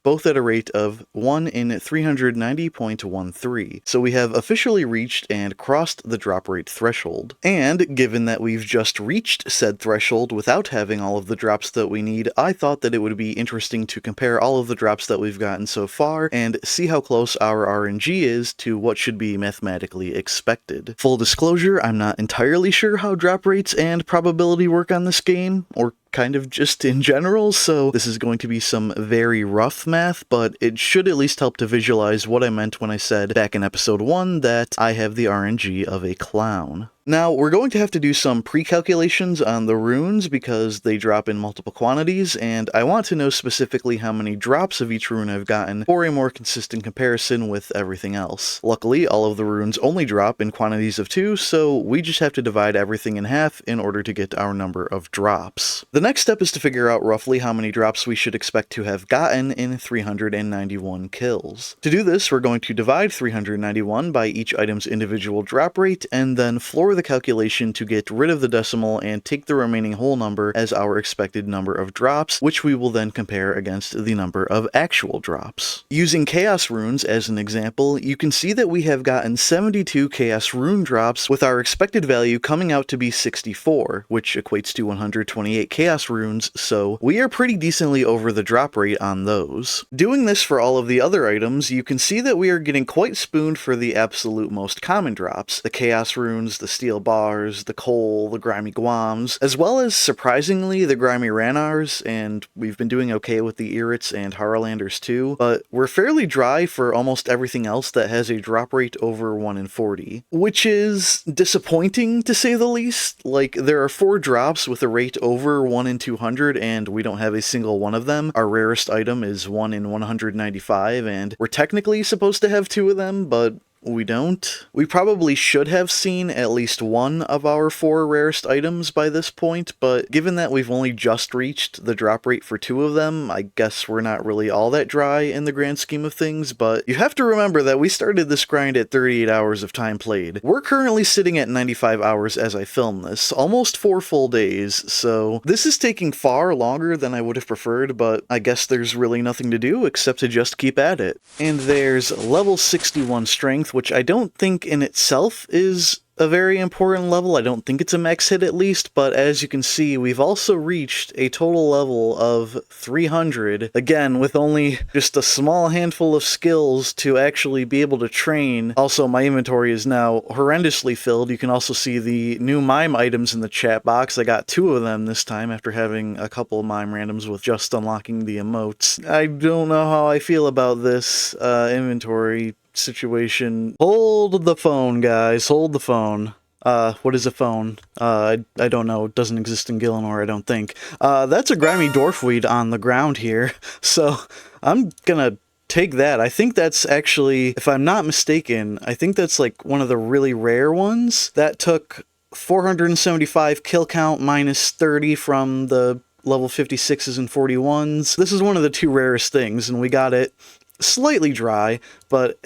both at a rate of 1 in 390.13. So we have officially reached and crossed the drop rate threshold. And given that we've just reached said threshold without having all of the drops that we need, I thought that it would be interesting to compare all of the drops that we've gotten so far and see how close our RNG is to what should be mathematically expected. Full disclosure, I'm not entirely sure how drop rates and probability work on this game, or kind of just in general, so this is going to be some very rough math, but it should at least help to visualize what I meant when I said back in episode 1 that I have the RNG of a clown. Now, we're going to have to do some pre-calculations on the runes because they drop in multiple quantities, and I want to know specifically how many drops of each rune I've gotten for a more consistent comparison with everything else. Luckily, all of the runes only drop in quantities of 2, so we just have to divide everything in half in order to get our number of drops. The next step is to figure out roughly how many drops we should expect to have gotten in 391 kills. To do this, we're going to divide 391 by each item's individual drop rate, and then floor the calculation to get rid of the decimal and take the remaining whole number as our expected number of drops, which we will then compare against the number of actual drops. Using Chaos Runes as an example, you can see that we have gotten 72 Chaos Rune drops, with our expected value coming out to be 64, which equates to 128 Chaos Runes, so we are pretty decently over the drop rate on those. Doing this for all of the other items, you can see that we are getting quite spooned for the absolute most common drops, the Chaos Runes, the Steel Bars, the Coal, the Grimy Guams, as well as, surprisingly, the Grimy Ranars, and we've been doing okay with the Irits and Harlanders too, but we're fairly dry for almost everything else that has a drop rate over 1 in 40, which is disappointing to say the least. Like, there are 4 drops with a rate over 1 in 200, and we don't have a single one of them. Our rarest item is 1 in 195, and we're technically supposed to have 2 of them, but we don't. We probably should have seen at least one of our 4 rarest items by this point, but given that we've only just reached the drop rate for 2 of them, I guess we're not really all that dry in the grand scheme of things, but you have to remember that we started this grind at 38 hours of time played. We're currently sitting at 95 hours as I film this, almost 4 full days, so this is taking far longer than I would have preferred, but I guess there's really nothing to do except to just keep at it. And there's level 61 strength, which I don't think in itself is a very important level. I don't think it's a max hit at least, but as you can see, we've also reached a total level of 300, again, with only just a small handful of skills to actually be able to train. Also, my inventory is now horrendously filled. You can also see the new mime items in the chat box. I got 2 of them this time after having a couple of mime randoms with just unlocking the emotes. I don't know how I feel about this inventory situation. Hold the phone, guys. Hold the phone. What is a phone? I don't know. It doesn't exist in Gillinor, I don't think. That's a Grimy Dwarfweed on the ground here. So I'm gonna take that. I think that's actually, if I'm not mistaken, I think that's like one of the really rare ones. That took 475 kill count minus 30 from the level 56s and 41s. This is one of the 2 rarest things, and we got it slightly dry, but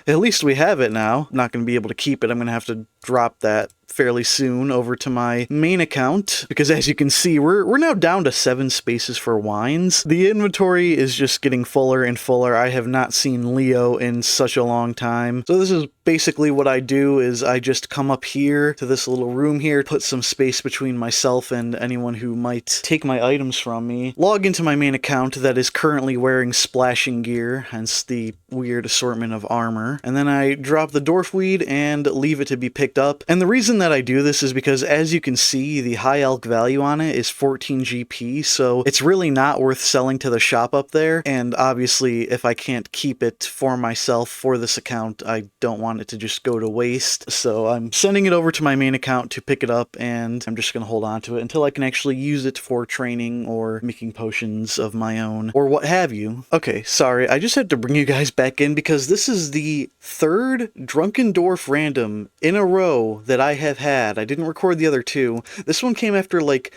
at least we have it now. I'm not going to be able to keep it. I'm going to have to drop that fairly soon over to my main account, because as you can see, we're now down to 7 spaces for wines. The inventory is just getting fuller and fuller. I have not seen Leo in such a long time. So this is basically what I do, is I just come up here to this little room here, put some space between myself and anyone who might take my items from me, log into my main account that is currently wearing splashing gear, hence the weird assortment of armor, and then I drop the dwarf weed and leave it to be picked up. And the reason that I do this is because, as you can see, the high elk value on it is 14 GP, so it's really not worth selling to the shop up there. And obviously, if I can't keep it for myself for this account, I don't want it to just go to waste. So I'm sending it over to my main account to pick it up, and I'm just going to hold on to it until I can actually use it for training or making potions of my own, or what have you. Okay, sorry, I just had to bring you guys back in because this is the 3rd Drunken Dwarf random in a row that I have had. I didn't record the other 2. This one came after like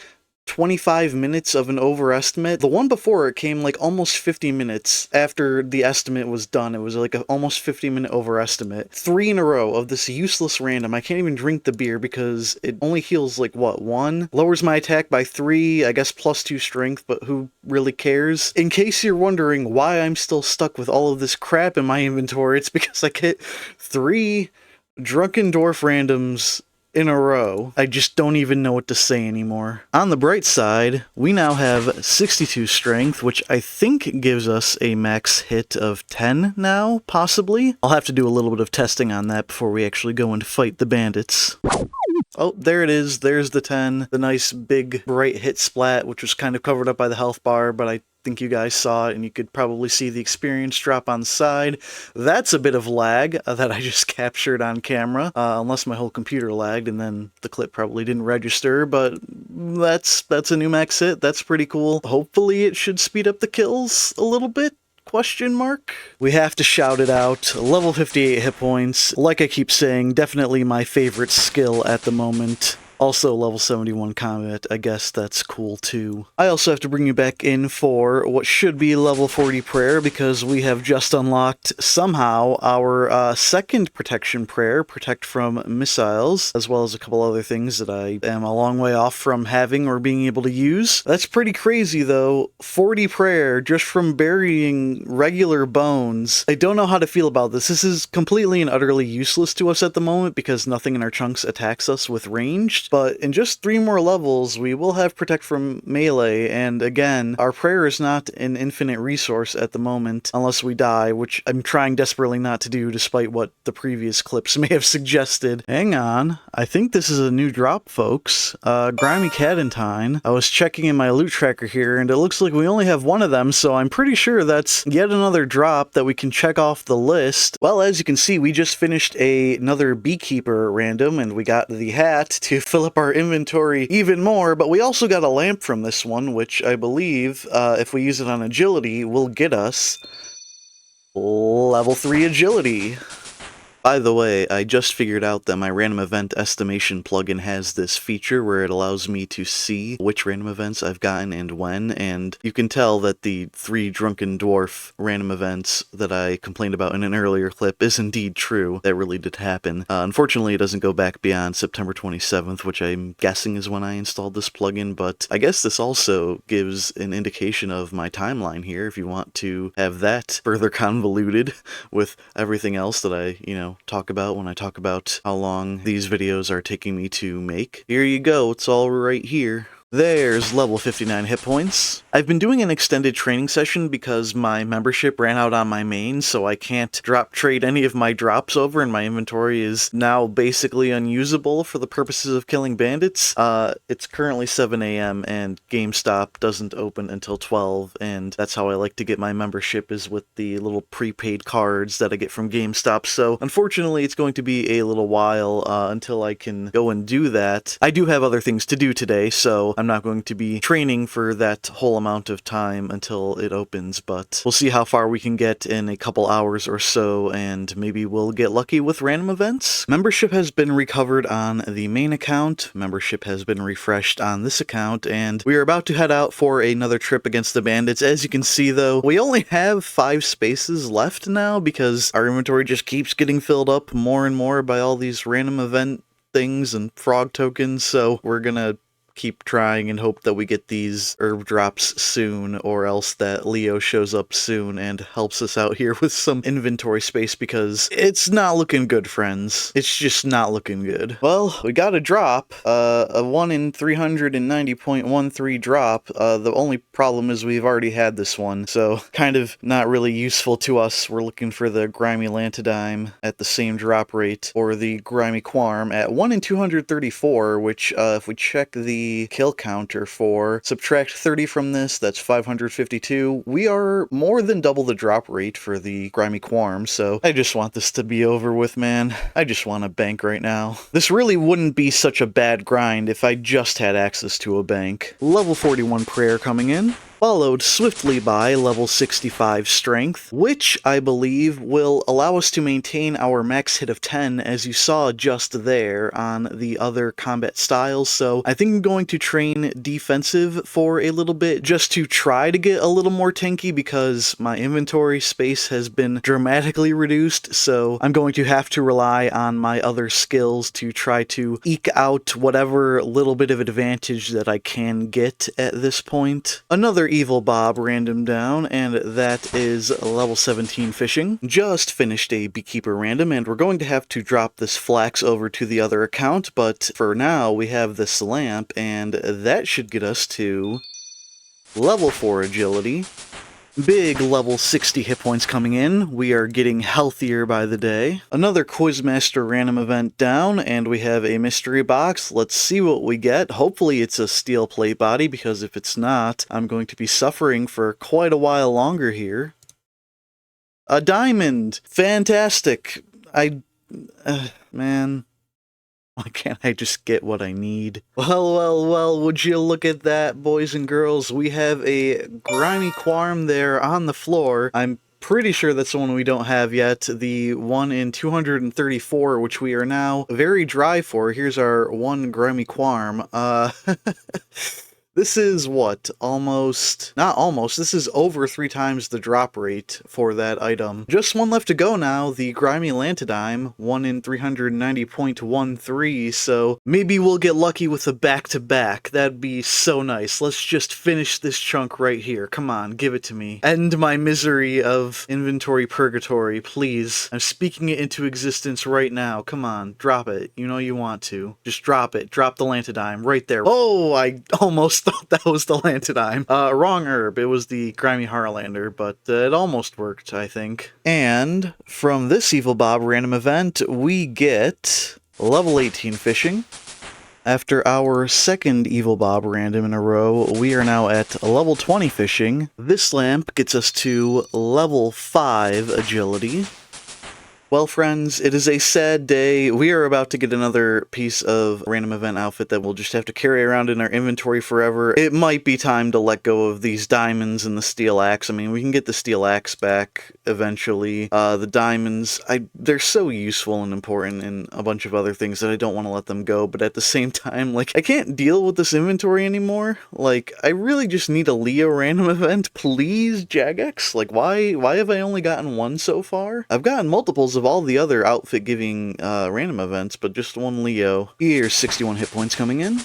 25 minutes of an overestimate. The one before it came like almost 50 minutes after the estimate was done. It was like an almost 50-minute overestimate. 3 in a row of this useless random. I can't even drink the beer because it only heals like, what, 1? Lowers my attack by 3, I guess +2 strength, but who really cares? In case you're wondering why I'm still stuck with all of this crap in my inventory, it's because I get 3 Drunken Dwarf randoms in a row. I just don't even know what to say anymore. On the bright side, we now have 62 strength, which I think gives us a max hit of 10 now, possibly. I'll have to do a little bit of testing on that before we actually go and fight the bandits. Oh, there it is. There's the 10. The nice big bright hit splat, which was kind of covered up by the health bar, but I think you guys saw it, and you could probably see the experience drop on the side. That's a bit of lag that I just captured on camera, unless my whole computer lagged, and then the clip probably didn't register, but that's a new max hit. That's pretty cool. Hopefully it should speed up the kills a little bit. Question mark? We have to shout it out. Level 58 hit points. Like I keep saying, definitely my favorite skill at the moment. Also, level 71 combat, I guess that's cool too. I also have to bring you back in for what should be level 40 prayer, because we have just unlocked, somehow, our 2nd protection prayer, protect from missiles, as well as a couple other things that I am a long way off from having or being able to use. That's pretty crazy though. 40 prayer just from burying regular bones. I don't know how to feel about this. This is completely and utterly useless to us at the moment because nothing in our chunks attacks us with ranged. But in just 3 more levels, we will have Protect from Melee, and again, our prayer is not an infinite resource at the moment, unless we die, which I'm trying desperately not to do, despite what the previous clips may have suggested. Hang on, I think this is a new drop, folks. Grimy Cadentine. I was checking in my loot tracker here, and it looks like we only have 1 of them, so I'm pretty sure that's yet another drop that we can check off the list. Well, as you can see, we just finished another Beekeeper random, and we got the hat to fill up our inventory even more, but we also got a lamp from this one, which I believe, if we use it on agility, will get us level 3 agility. By the way, I just figured out that my random event estimation plugin has this feature where it allows me to see which random events I've gotten and when, and you can tell that the 3 Drunken Dwarf random events that I complained about in an earlier clip is indeed true. That really did happen. Unfortunately, it doesn't go back beyond September 27th, which I'm guessing is when I installed this plugin, but I guess this also gives an indication of my timeline here if you want to have that further convoluted with everything else that I, talk about when I talk about how long these videos are taking me to make. Here you go, it's all right here. There's level 59 hit points. I've been doing an extended training session because my membership ran out on my main, so I can't drop trade any of my drops over, and my inventory is now basically unusable for the purposes of killing bandits. It's currently 7 AM and GameStop doesn't open until 12, and that's how I like to get my membership, is with the little prepaid cards that I get from GameStop. So unfortunately, it's going to be a little while until I can go and do that. I do have other things to do today, so I'm not going to be training for that whole amount of time until it opens, but we'll see how far we can get in a couple hours or so, and maybe we'll get lucky with random events. Membership has been recovered on the main account, membership has been refreshed on this account, and we are about to head out for another trip against the bandits. As you can see though, we only have 5 spaces left now because our inventory just keeps getting filled up more and more by all these random event things and frog tokens, so we're gonna keep trying and hope that we get these herb drops soon, or else that Leo shows up soon and helps us out here with some inventory space, because it's not looking good, friends. It's just not looking good. Well, we got a drop, a 1 in 390.13 drop. The only problem is we've already had this one, so kind of not really useful to us. We're looking for the grimy lantidime at the same drop rate, or the grimy quarm at 1 in 234, which if we check the kill counter for, subtract 30 from this, that's 552. We are more than double the drop rate for the grimy quarm, so I just want this to be over with, man. I just want a bank right now. This really wouldn't be such a bad grind if I just had access to a bank. Level 41 prayer coming in, followed swiftly by level 65 strength, which I believe will allow us to maintain our max hit of 10, as you saw just there on the other combat styles. So I think I'm going to train defensive for a little bit, just to try to get a little more tanky, because my inventory space has been dramatically reduced, so I'm going to have to rely on my other skills to try to eke out whatever little bit of advantage that I can get at this point. Another Evil Bob random down, and that is level 17 fishing. Just finished a Beekeeper random, and we're going to have to drop this flax over to the other account, but for now we have this lamp, and that should get us to level 4 agility. Big level 60 hit points coming in. We are getting healthier by the day. Another Quizmaster random event down, and we have a mystery box. Let's see what we get. Hopefully it's a steel plate body, because if it's not, I'm going to be suffering for quite a while longer here. A diamond! Fantastic! Man... Why can't I just get what I need? Well, would you look at that, boys and girls? We have a grimy quarm there on the floor. I'm pretty sure that's the one we don't have yet. The 1 in 234, which we are now very dry for. Here's our 1 grimy quarm. This is what? Not almost, this is over 3 times the drop rate for that item. Just 1 left to go now, the grimy lantidime, 1 in 390.13, so maybe we'll get lucky with a back-to-back. That'd be so nice. Let's just finish this chunk right here. Come on, give it to me. End my misery of inventory purgatory, please. I'm speaking it into existence right now. Come on, drop it. You know you want to. Just drop it. Drop the lantidime right there. Oh, I almost thought that was the lantidime. Wrong herb. It was the grimy Harlander, but it almost worked, I think. And from this Evil Bob random event, we get level 18 fishing. After our second Evil Bob random in a row, we are now at level 20 fishing. This lamp gets us to level 5 agility. Well, friends, it is a sad day. We are about to get another piece of random event outfit that we'll just have to carry around in our inventory forever. It might be time to let go of these diamonds and the steel axe. I mean, we can get the steel axe back eventually. The diamonds, they're so useful and important in a bunch of other things that I don't want to let them go, but at the same time, like, I can't deal with this inventory anymore. Like, I really just need a Leo random event. Please, Jagex? Like, why have I only gotten 1 so far? I've gotten multiples of all the other outfit-giving random events, but just 1 Leo. Here's 61 hit points coming in.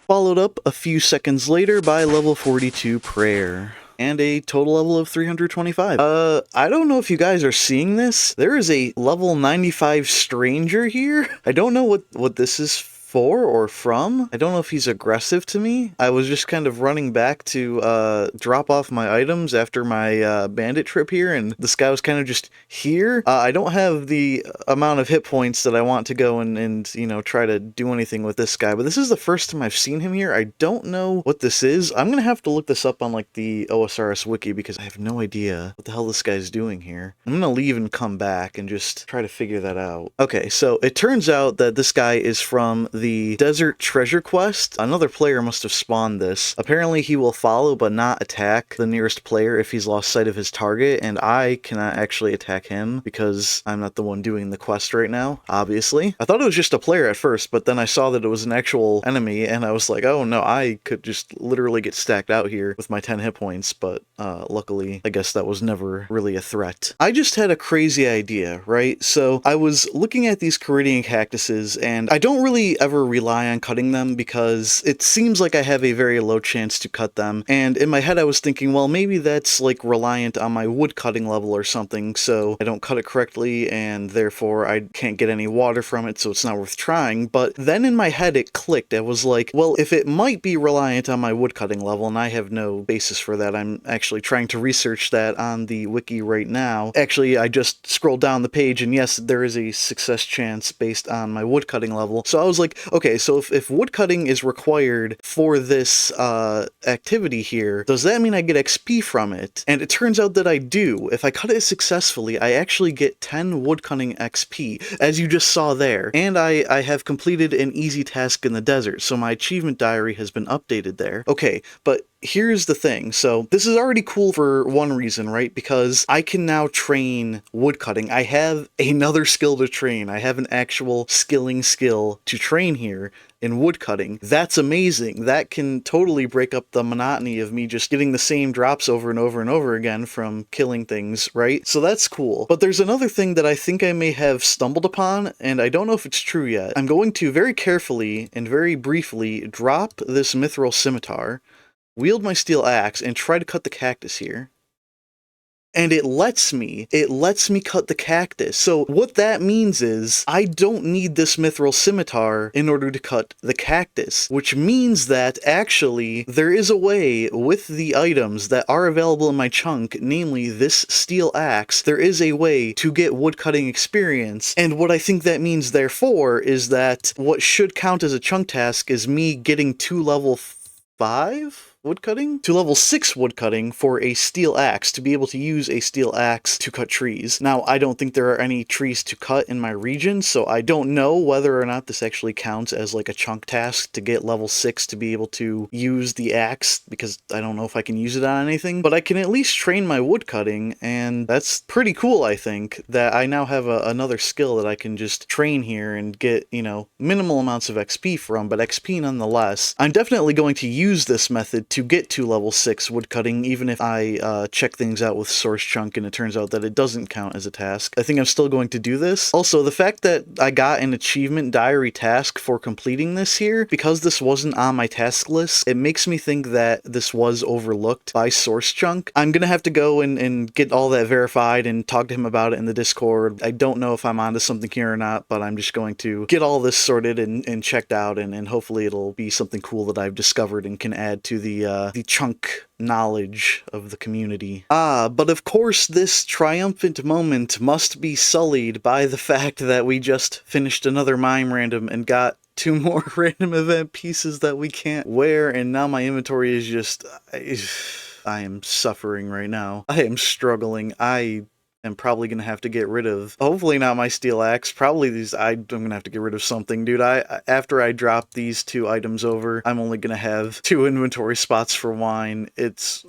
Followed up a few seconds later by level 42 prayer. And a total level of 325. I don't know if you guys are seeing this. There is a level 95 stranger here. I don't know what this is for or from. I don't know if he's aggressive to me. I was just kind of running back to drop off my items after my bandit trip here, and this guy was kind of just here. I don't have the amount of hit points that I want to go and you know, try to do anything with this guy, but this is the first time I've seen him here. I don't know what this is. I'm gonna have to look this up on like the OSRS wiki, because I have no idea what the hell this guy's doing here. I'm gonna leave and come back and just try to figure that out. Okay, so it turns out that this guy is from the the desert treasure quest. Another player must have spawned this. Apparently he will follow but not attack the nearest player if he's lost sight of his target, and I cannot actually attack him because I'm not the one doing the quest right now, obviously. I thought it was just a player at first, but then I saw that it was an actual enemy, and I was like, oh no, I could just literally get stacked out here with my 10 hit points, but luckily, I guess that was never really a threat. I just had a crazy idea, right? So I was looking at these Caridian cactuses, and I don't really ever rely on cutting them because it seems like I have a very low chance to cut them, and in my head I was thinking, well, maybe that's like reliant on my wood cutting level or something, so I don't cut it correctly, and therefore I can't get any water from it, so it's not worth trying. But then in my head it clicked. I was like, well, if it might be reliant on my wood cutting level, and I have no basis for that, I'm actually trying to research that on the wiki right now. Actually, I just scrolled down the page, and yes, there is a success chance based on my wood cutting level. So I was like, okay, so if wood cutting is required for this activity here, does that mean I get XP from it? And it turns out that I do. If I cut it successfully, I actually get 10 woodcutting XP, as you just saw there. And I have completed an easy task in the desert, so my achievement diary has been updated there. Okay, but here's the thing. So this is already cool for one reason, right? Because I can now train woodcutting. I have another skill to train. I have an actual skilling skill to train here in woodcutting. That's amazing. That can totally break up the monotony of me just getting the same drops over and over and over again from killing things, right? So that's cool. But there's another thing that I think I may have stumbled upon, and I don't know if it's true yet. I'm going to very carefully and very briefly drop this mithril scimitar, wield my steel axe, and try to cut the cactus here. And it lets me cut the cactus. So what that means is I don't need this mithril scimitar in order to cut the cactus, which means that actually there is a way with the items that are available in my chunk, namely this steel axe, there is a way to get woodcutting experience. And what I think that means therefore is that what should count as a chunk task is me getting to level 5 woodcutting? To level 6 woodcutting for a steel axe, to be able to use a steel axe to cut trees. Now, I don't think there are any trees to cut in my region, so I don't know whether or not this actually counts as like a chunk task to get level 6 to be able to use the axe, because I don't know if I can use it on anything, but I can at least train my woodcutting, and that's pretty cool, I think, that I now have another skill that I can just train here and get, you know, minimal amounts of XP from, but XP nonetheless. I'm definitely going to use this method to get to level 6 woodcutting, even if I check things out with source chunk and it turns out that it doesn't count as a task. I think I'm still going to do this. Also, the fact that I got an achievement diary task for completing this here, because this wasn't on my task list, it makes me think that this was overlooked by source chunk. I'm gonna have to go and get all that verified and talk to him about it in the Discord. I don't know if I'm onto something here or not, but I'm just going to get all this sorted and checked out, and hopefully it'll be something cool that I've discovered and can add to the chunk knowledge of the community. But of course this triumphant moment must be sullied by the fact that we just finished another mime random and got 2 more random event pieces that we can't wear, and now my inventory is just... I am suffering right now. I am struggling. I am probably gonna have to get rid of, hopefully not my steel axe, probably these, I'm gonna have to get rid of something, dude. After I drop these 2 items over, I'm only gonna have 2 inventory spots for wine. It's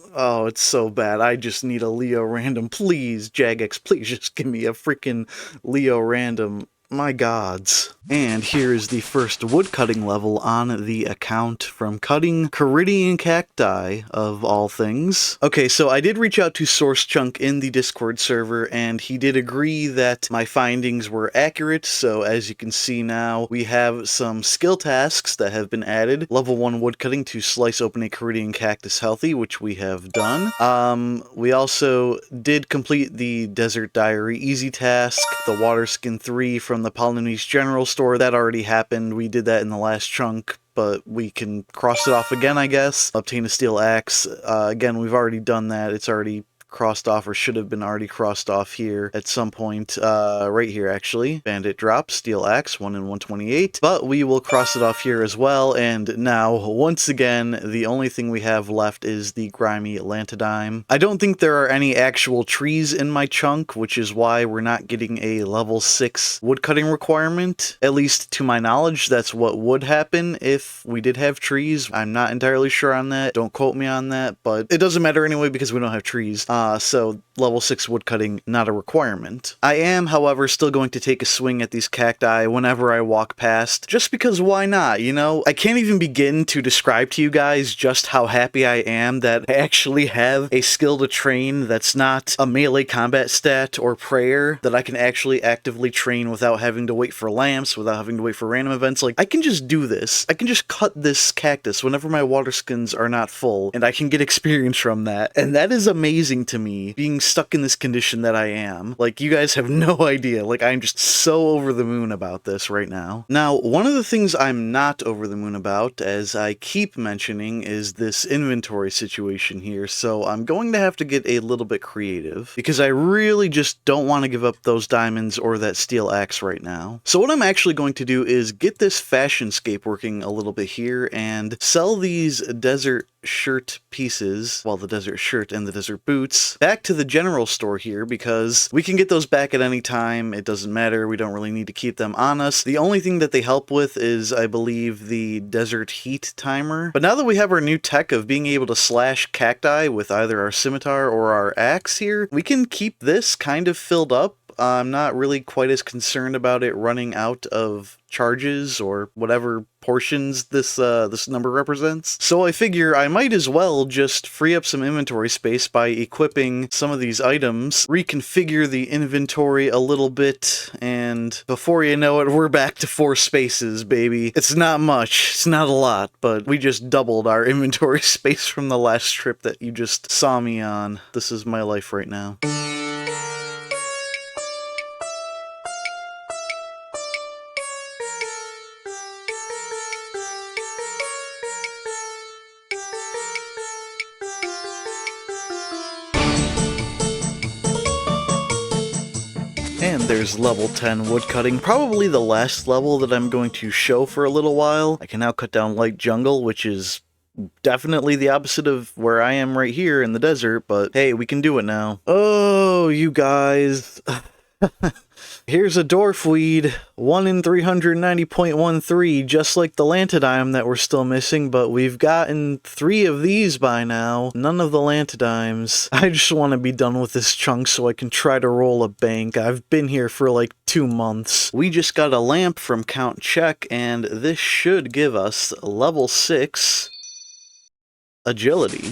so bad. I just need a Leo random. Please, Jagex, please just give me a freaking Leo random. My gods. And here is the first woodcutting level on the account from cutting Caridian cacti, of all things. Okay, so I did reach out to Source Chunk in the Discord server, and he did agree that my findings were accurate. So as you can see now, we have some skill tasks that have been added. Level 1 woodcutting to slice open a Caridian cactus healthy, which we have done. We also did complete the Desert Diary easy task, the Water Skin 3 from the Polynesian General Store. That already happened. We did that in the last chunk, but we can cross it off again, I guess. Obtain a steel axe. Again, we've already done that. It's already crossed off, or should have been already crossed off here at some point. Right here, actually. Bandit drop, steel axe, 1 in 128. But we will cross it off here as well. And now, once again, the only thing we have left is the grimy lantidime. I don't think there are any actual trees in my chunk, which is why we're not getting a level 6 woodcutting requirement. At least to my knowledge, that's what would happen if we did have trees. I'm not entirely sure on that. Don't quote me on that, but it doesn't matter anyway because we don't have trees. So level 6 woodcutting, not a requirement. I am, however, still going to take a swing at these cacti whenever I walk past, just because why not, you know? I can't even begin to describe to you guys just how happy I am that I actually have a skill to train that's not a melee combat stat or prayer, that I can actually actively train without having to wait for lamps, without having to wait for random events. Like, I can just do this. I can just cut this cactus whenever my water skins are not full, and I can get experience from that. And that is amazing to me, being stuck in this condition that I am. Like, you guys have no idea. Like, I'm just so over the moon about this right now. Now, one of the things I'm not over the moon about, as I keep mentioning, is this inventory situation here. So I'm going to have to get a little bit creative, because I really just don't want to give up those diamonds or that steel axe right now. So what I'm actually going to do is get this fashion scape working a little bit here and sell these desert shirt pieces, well, the desert shirt and the desert boots, back to the general store here, because we can get those back at any time. It doesn't matter. We don't really need to keep them on us. The only thing that they help with is, I believe, the desert heat timer. But now that we have our new tech of being able to slash cacti with either our scimitar or our axe here, we can keep this kind of filled up. I'm not really quite as concerned about it running out of charges or whatever portions this number represents. So I figure I might as well just free up some inventory space by equipping some of these items, reconfigure the inventory a little bit, and before you know it, we're back to 4 spaces, baby. It's not much, it's not a lot, but we just doubled our inventory space from the last trip that you just saw me on. This is my life right now. And there's level 10 woodcutting, probably the last level that I'm going to show for a little while. I can now cut down light jungle, which is definitely the opposite of where I am right here in the desert, but hey, we can do it now. Oh, you guys. Here's a dwarfweed, 1 in 390.13, just like the lantidime that we're still missing, but we've gotten 3 of these by now. None of the lantidimes. I just want to be done with this chunk so I can try to roll a bank. I've been here for like 2 months. We just got a lamp from Count Check, and this should give us level 6 agility.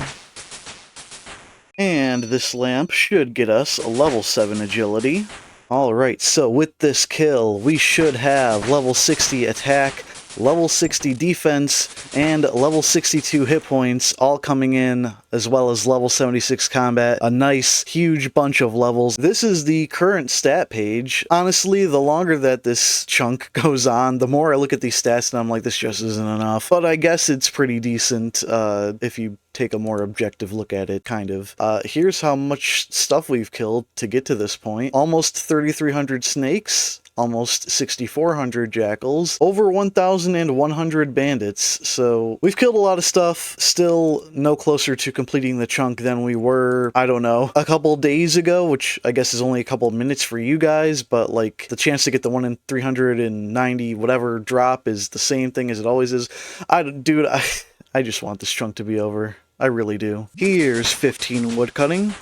And this lamp should get us a level 7 agility. Alright, so with this kill, we should have level 60 attack, level 60 defense, and level 62 hit points all coming in, as well as level 76 combat. A nice, huge bunch of levels. This is the current stat page. Honestly, the longer that this chunk goes on, the more I look at these stats and I'm like, this just isn't enough. But I guess it's pretty decent if you take a more objective look at it, kind of. Here's how much stuff we've killed to get to this point. Almost 3,300 snakes, almost 6,400 jackals, over 1,100 bandits, so we've killed a lot of stuff, still no closer to completing the chunk than we were, I don't know, a couple days ago, which I guess is only a couple minutes for you guys, but like, the chance to get the 1 in 390 whatever drop is the same thing as it always is. Dude, I just want this chunk to be over. I really do. Here's 15 woodcutting.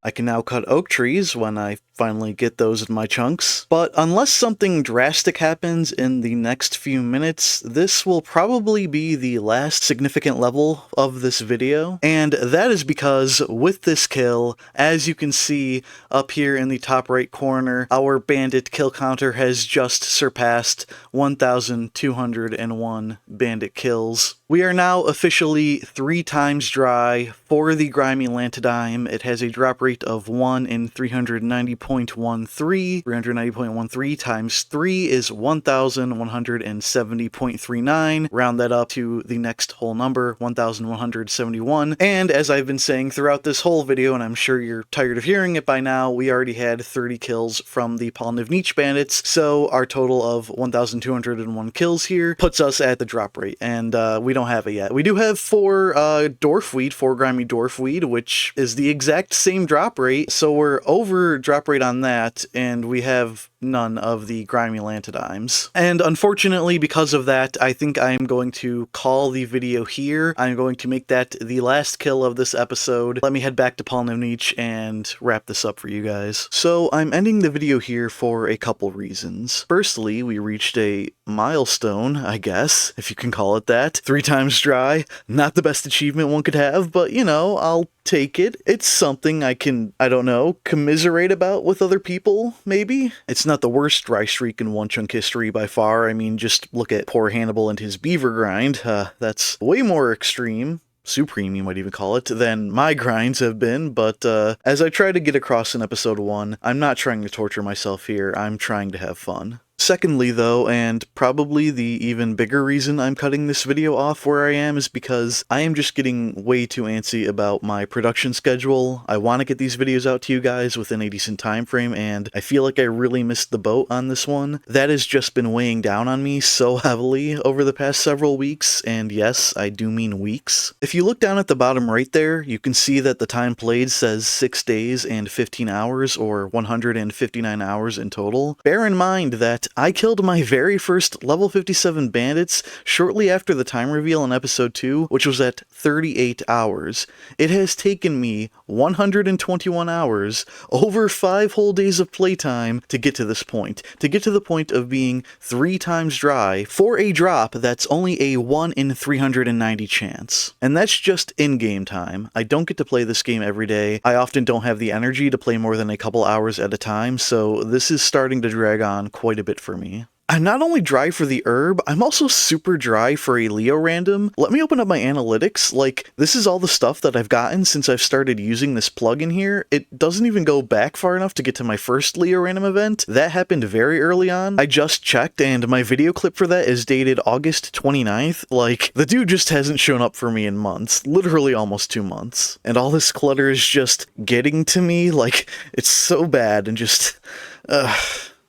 I can now cut oak trees when I finally get those in my chunks. But unless something drastic happens in the next few minutes, this will probably be the last significant level of this video. And that is because with this kill, as you can see up here in the top right corner, our bandit kill counter has just surpassed 1,201 bandit kills. We are now officially 3 times dry for the Grimy Lantidime. It has a drop rate of 1 in 390.13. 390.13 times 3 is 1,170.39. Round that up to the next whole number, 1,171. And as I've been saying throughout this whole video, and I'm sure you're tired of hearing it by now, we already had 30 kills from the Polnivniche bandits, so our total of 1,201 kills here puts us at the drop rate, and we don't have it yet. We do have 4 Dwarfweed, 4 Grimy Dwarfweed, which is the exact same drop rate, so we're over drop rate on that, and we have none of the Grimy Lantidimes. And unfortunately, because of that, I think I am going to call the video here. I'm going to make that the last kill of this episode. Let me head back to Polnivniche and wrap this up for you guys. So I'm ending the video here for a couple reasons. Firstly, we reached a milestone, I guess, if you can call it that. 3 times dry. Not the best achievement one could have, but you know, I'll take it. It's something I can, I don't know, commiserate about with other people, maybe? It's not the worst dry streak in One Chunk history by far. I mean, just look at poor Hannibal and his beaver grind. That's way more extreme. Supreme, you might even call it, than my grinds have been, but as I try to get across in episode 1, I'm not trying to torture myself here, I'm trying to have fun. Secondly, though, and probably the even bigger reason I'm cutting this video off where I am is because I am just getting way too antsy about my production schedule. I want to get these videos out to you guys within a decent time frame, and I feel like I really missed the boat on this one. That has just been weighing down on me so heavily over the past several weeks, and yes, I do mean weeks. If you look down at the bottom right there, you can see that the time played says 6 days and 15 hours, or 159 hours in total. Bear in mind that I killed my very first level 57 bandits shortly after the time reveal in episode 2, which was at 38 hours. It has taken me 121 hours, over 5 whole days of playtime, to get to this point. To get to the point of being 3 times dry for a drop that's only a 1 in 390 chance. And that's just in-game time. I don't get to play this game every day. I often don't have the energy to play more than a couple hours at a time, so this is starting to drag on quite a bit for me. I'm not only dry for the herb, I'm also super dry for a Leo random. Let me open up my analytics. Like, this is all the stuff that I've gotten since I've started using this plugin here. It doesn't even go back far enough to get to my first Leo random event. That happened very early on. I just checked, and my video clip for that is dated August 29th. Like, the dude just hasn't shown up for me in months. Literally almost 2 months. And all this clutter is just getting to me. Like, it's so bad and just...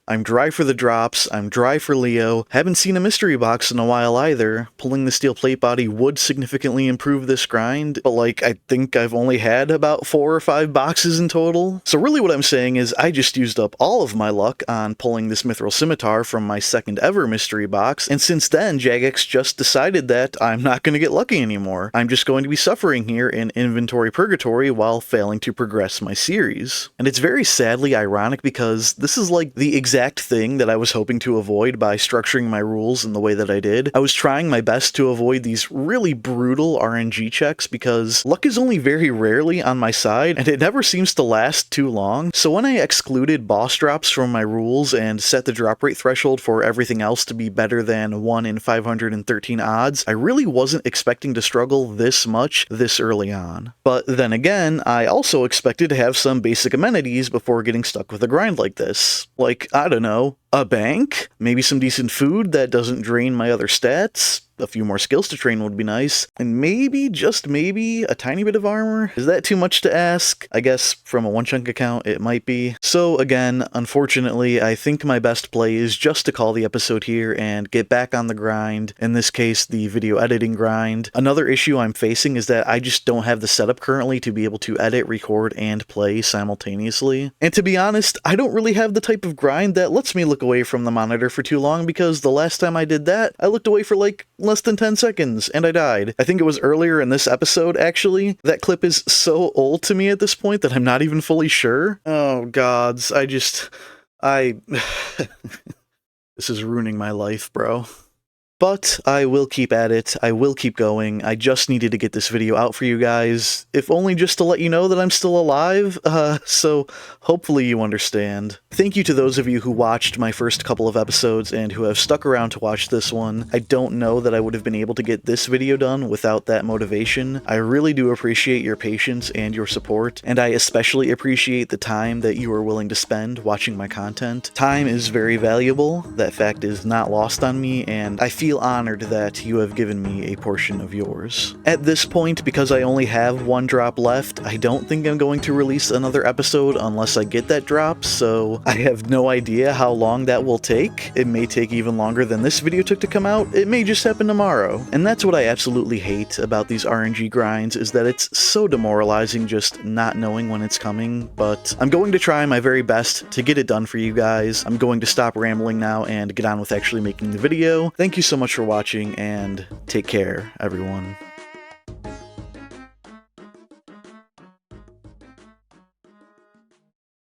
I'm dry for the drops, I'm dry for Leo, haven't seen a mystery box in a while either. Pulling the steel plate body would significantly improve this grind, but like, I think I've only had about 4 or 5 boxes in total. So really what I'm saying is I just used up all of my luck on pulling this Mithril Scimitar from my second ever mystery box, and since then Jagex just decided that I'm not going to get lucky anymore. I'm just going to be suffering here in inventory purgatory while failing to progress my series. And it's very sadly ironic because this is like the exact thing that I was hoping to avoid by structuring my rules in the way that I did. I was trying my best to avoid these really brutal RNG checks because luck is only very rarely on my side and it never seems to last too long. So when I excluded boss drops from my rules and set the drop rate threshold for everything else to be better than 1 in 513 odds, I really wasn't expecting to struggle this much this early on. But then again, I also expected to have some basic amenities before getting stuck with a grind like this. Like, I don't know, a bank? Maybe some decent food that doesn't drain my other stats? A few more skills to train would be nice. And maybe, just maybe, a tiny bit of armor? Is that too much to ask? I guess from a One Chunk account, it might be. So again, unfortunately, I think my best play is just to call the episode here and get back on the grind. In this case, the video editing grind. Another issue I'm facing is that I just don't have the setup currently to be able to edit, record, and play simultaneously. And to be honest, I don't really have the type of grind that lets me look away from the monitor for too long, because the last time I did that, I looked away for like less than 10 seconds, and I died. I think it was earlier in this episode, actually. That clip is so old to me at this point that I'm not even fully sure. Oh gods, this is ruining my life, bro. But I will keep at it, I will keep going, I just needed to get this video out for you guys, if only just to let you know that I'm still alive, so hopefully you understand. Thank you to those of you who watched my first couple of episodes and who have stuck around to watch this one. I don't know that I would have been able to get this video done without that motivation. I really do appreciate your patience and your support, and I especially appreciate the time that you are willing to spend watching my content. Time is very valuable, that fact is not lost on me, and I feel honored that you have given me a portion of yours. At this point, because I only have one drop left, I don't think I'm going to release another episode unless I get that drop, so I have no idea how long that will take. It may take even longer than this video took to come out, it may just happen tomorrow. And that's what I absolutely hate about these RNG grinds, is that it's so demoralizing just not knowing when it's coming, but I'm going to try my very best to get it done for you guys. I'm going to stop rambling now and get on with actually making the video. Thank you so much for watching, and take care, everyone.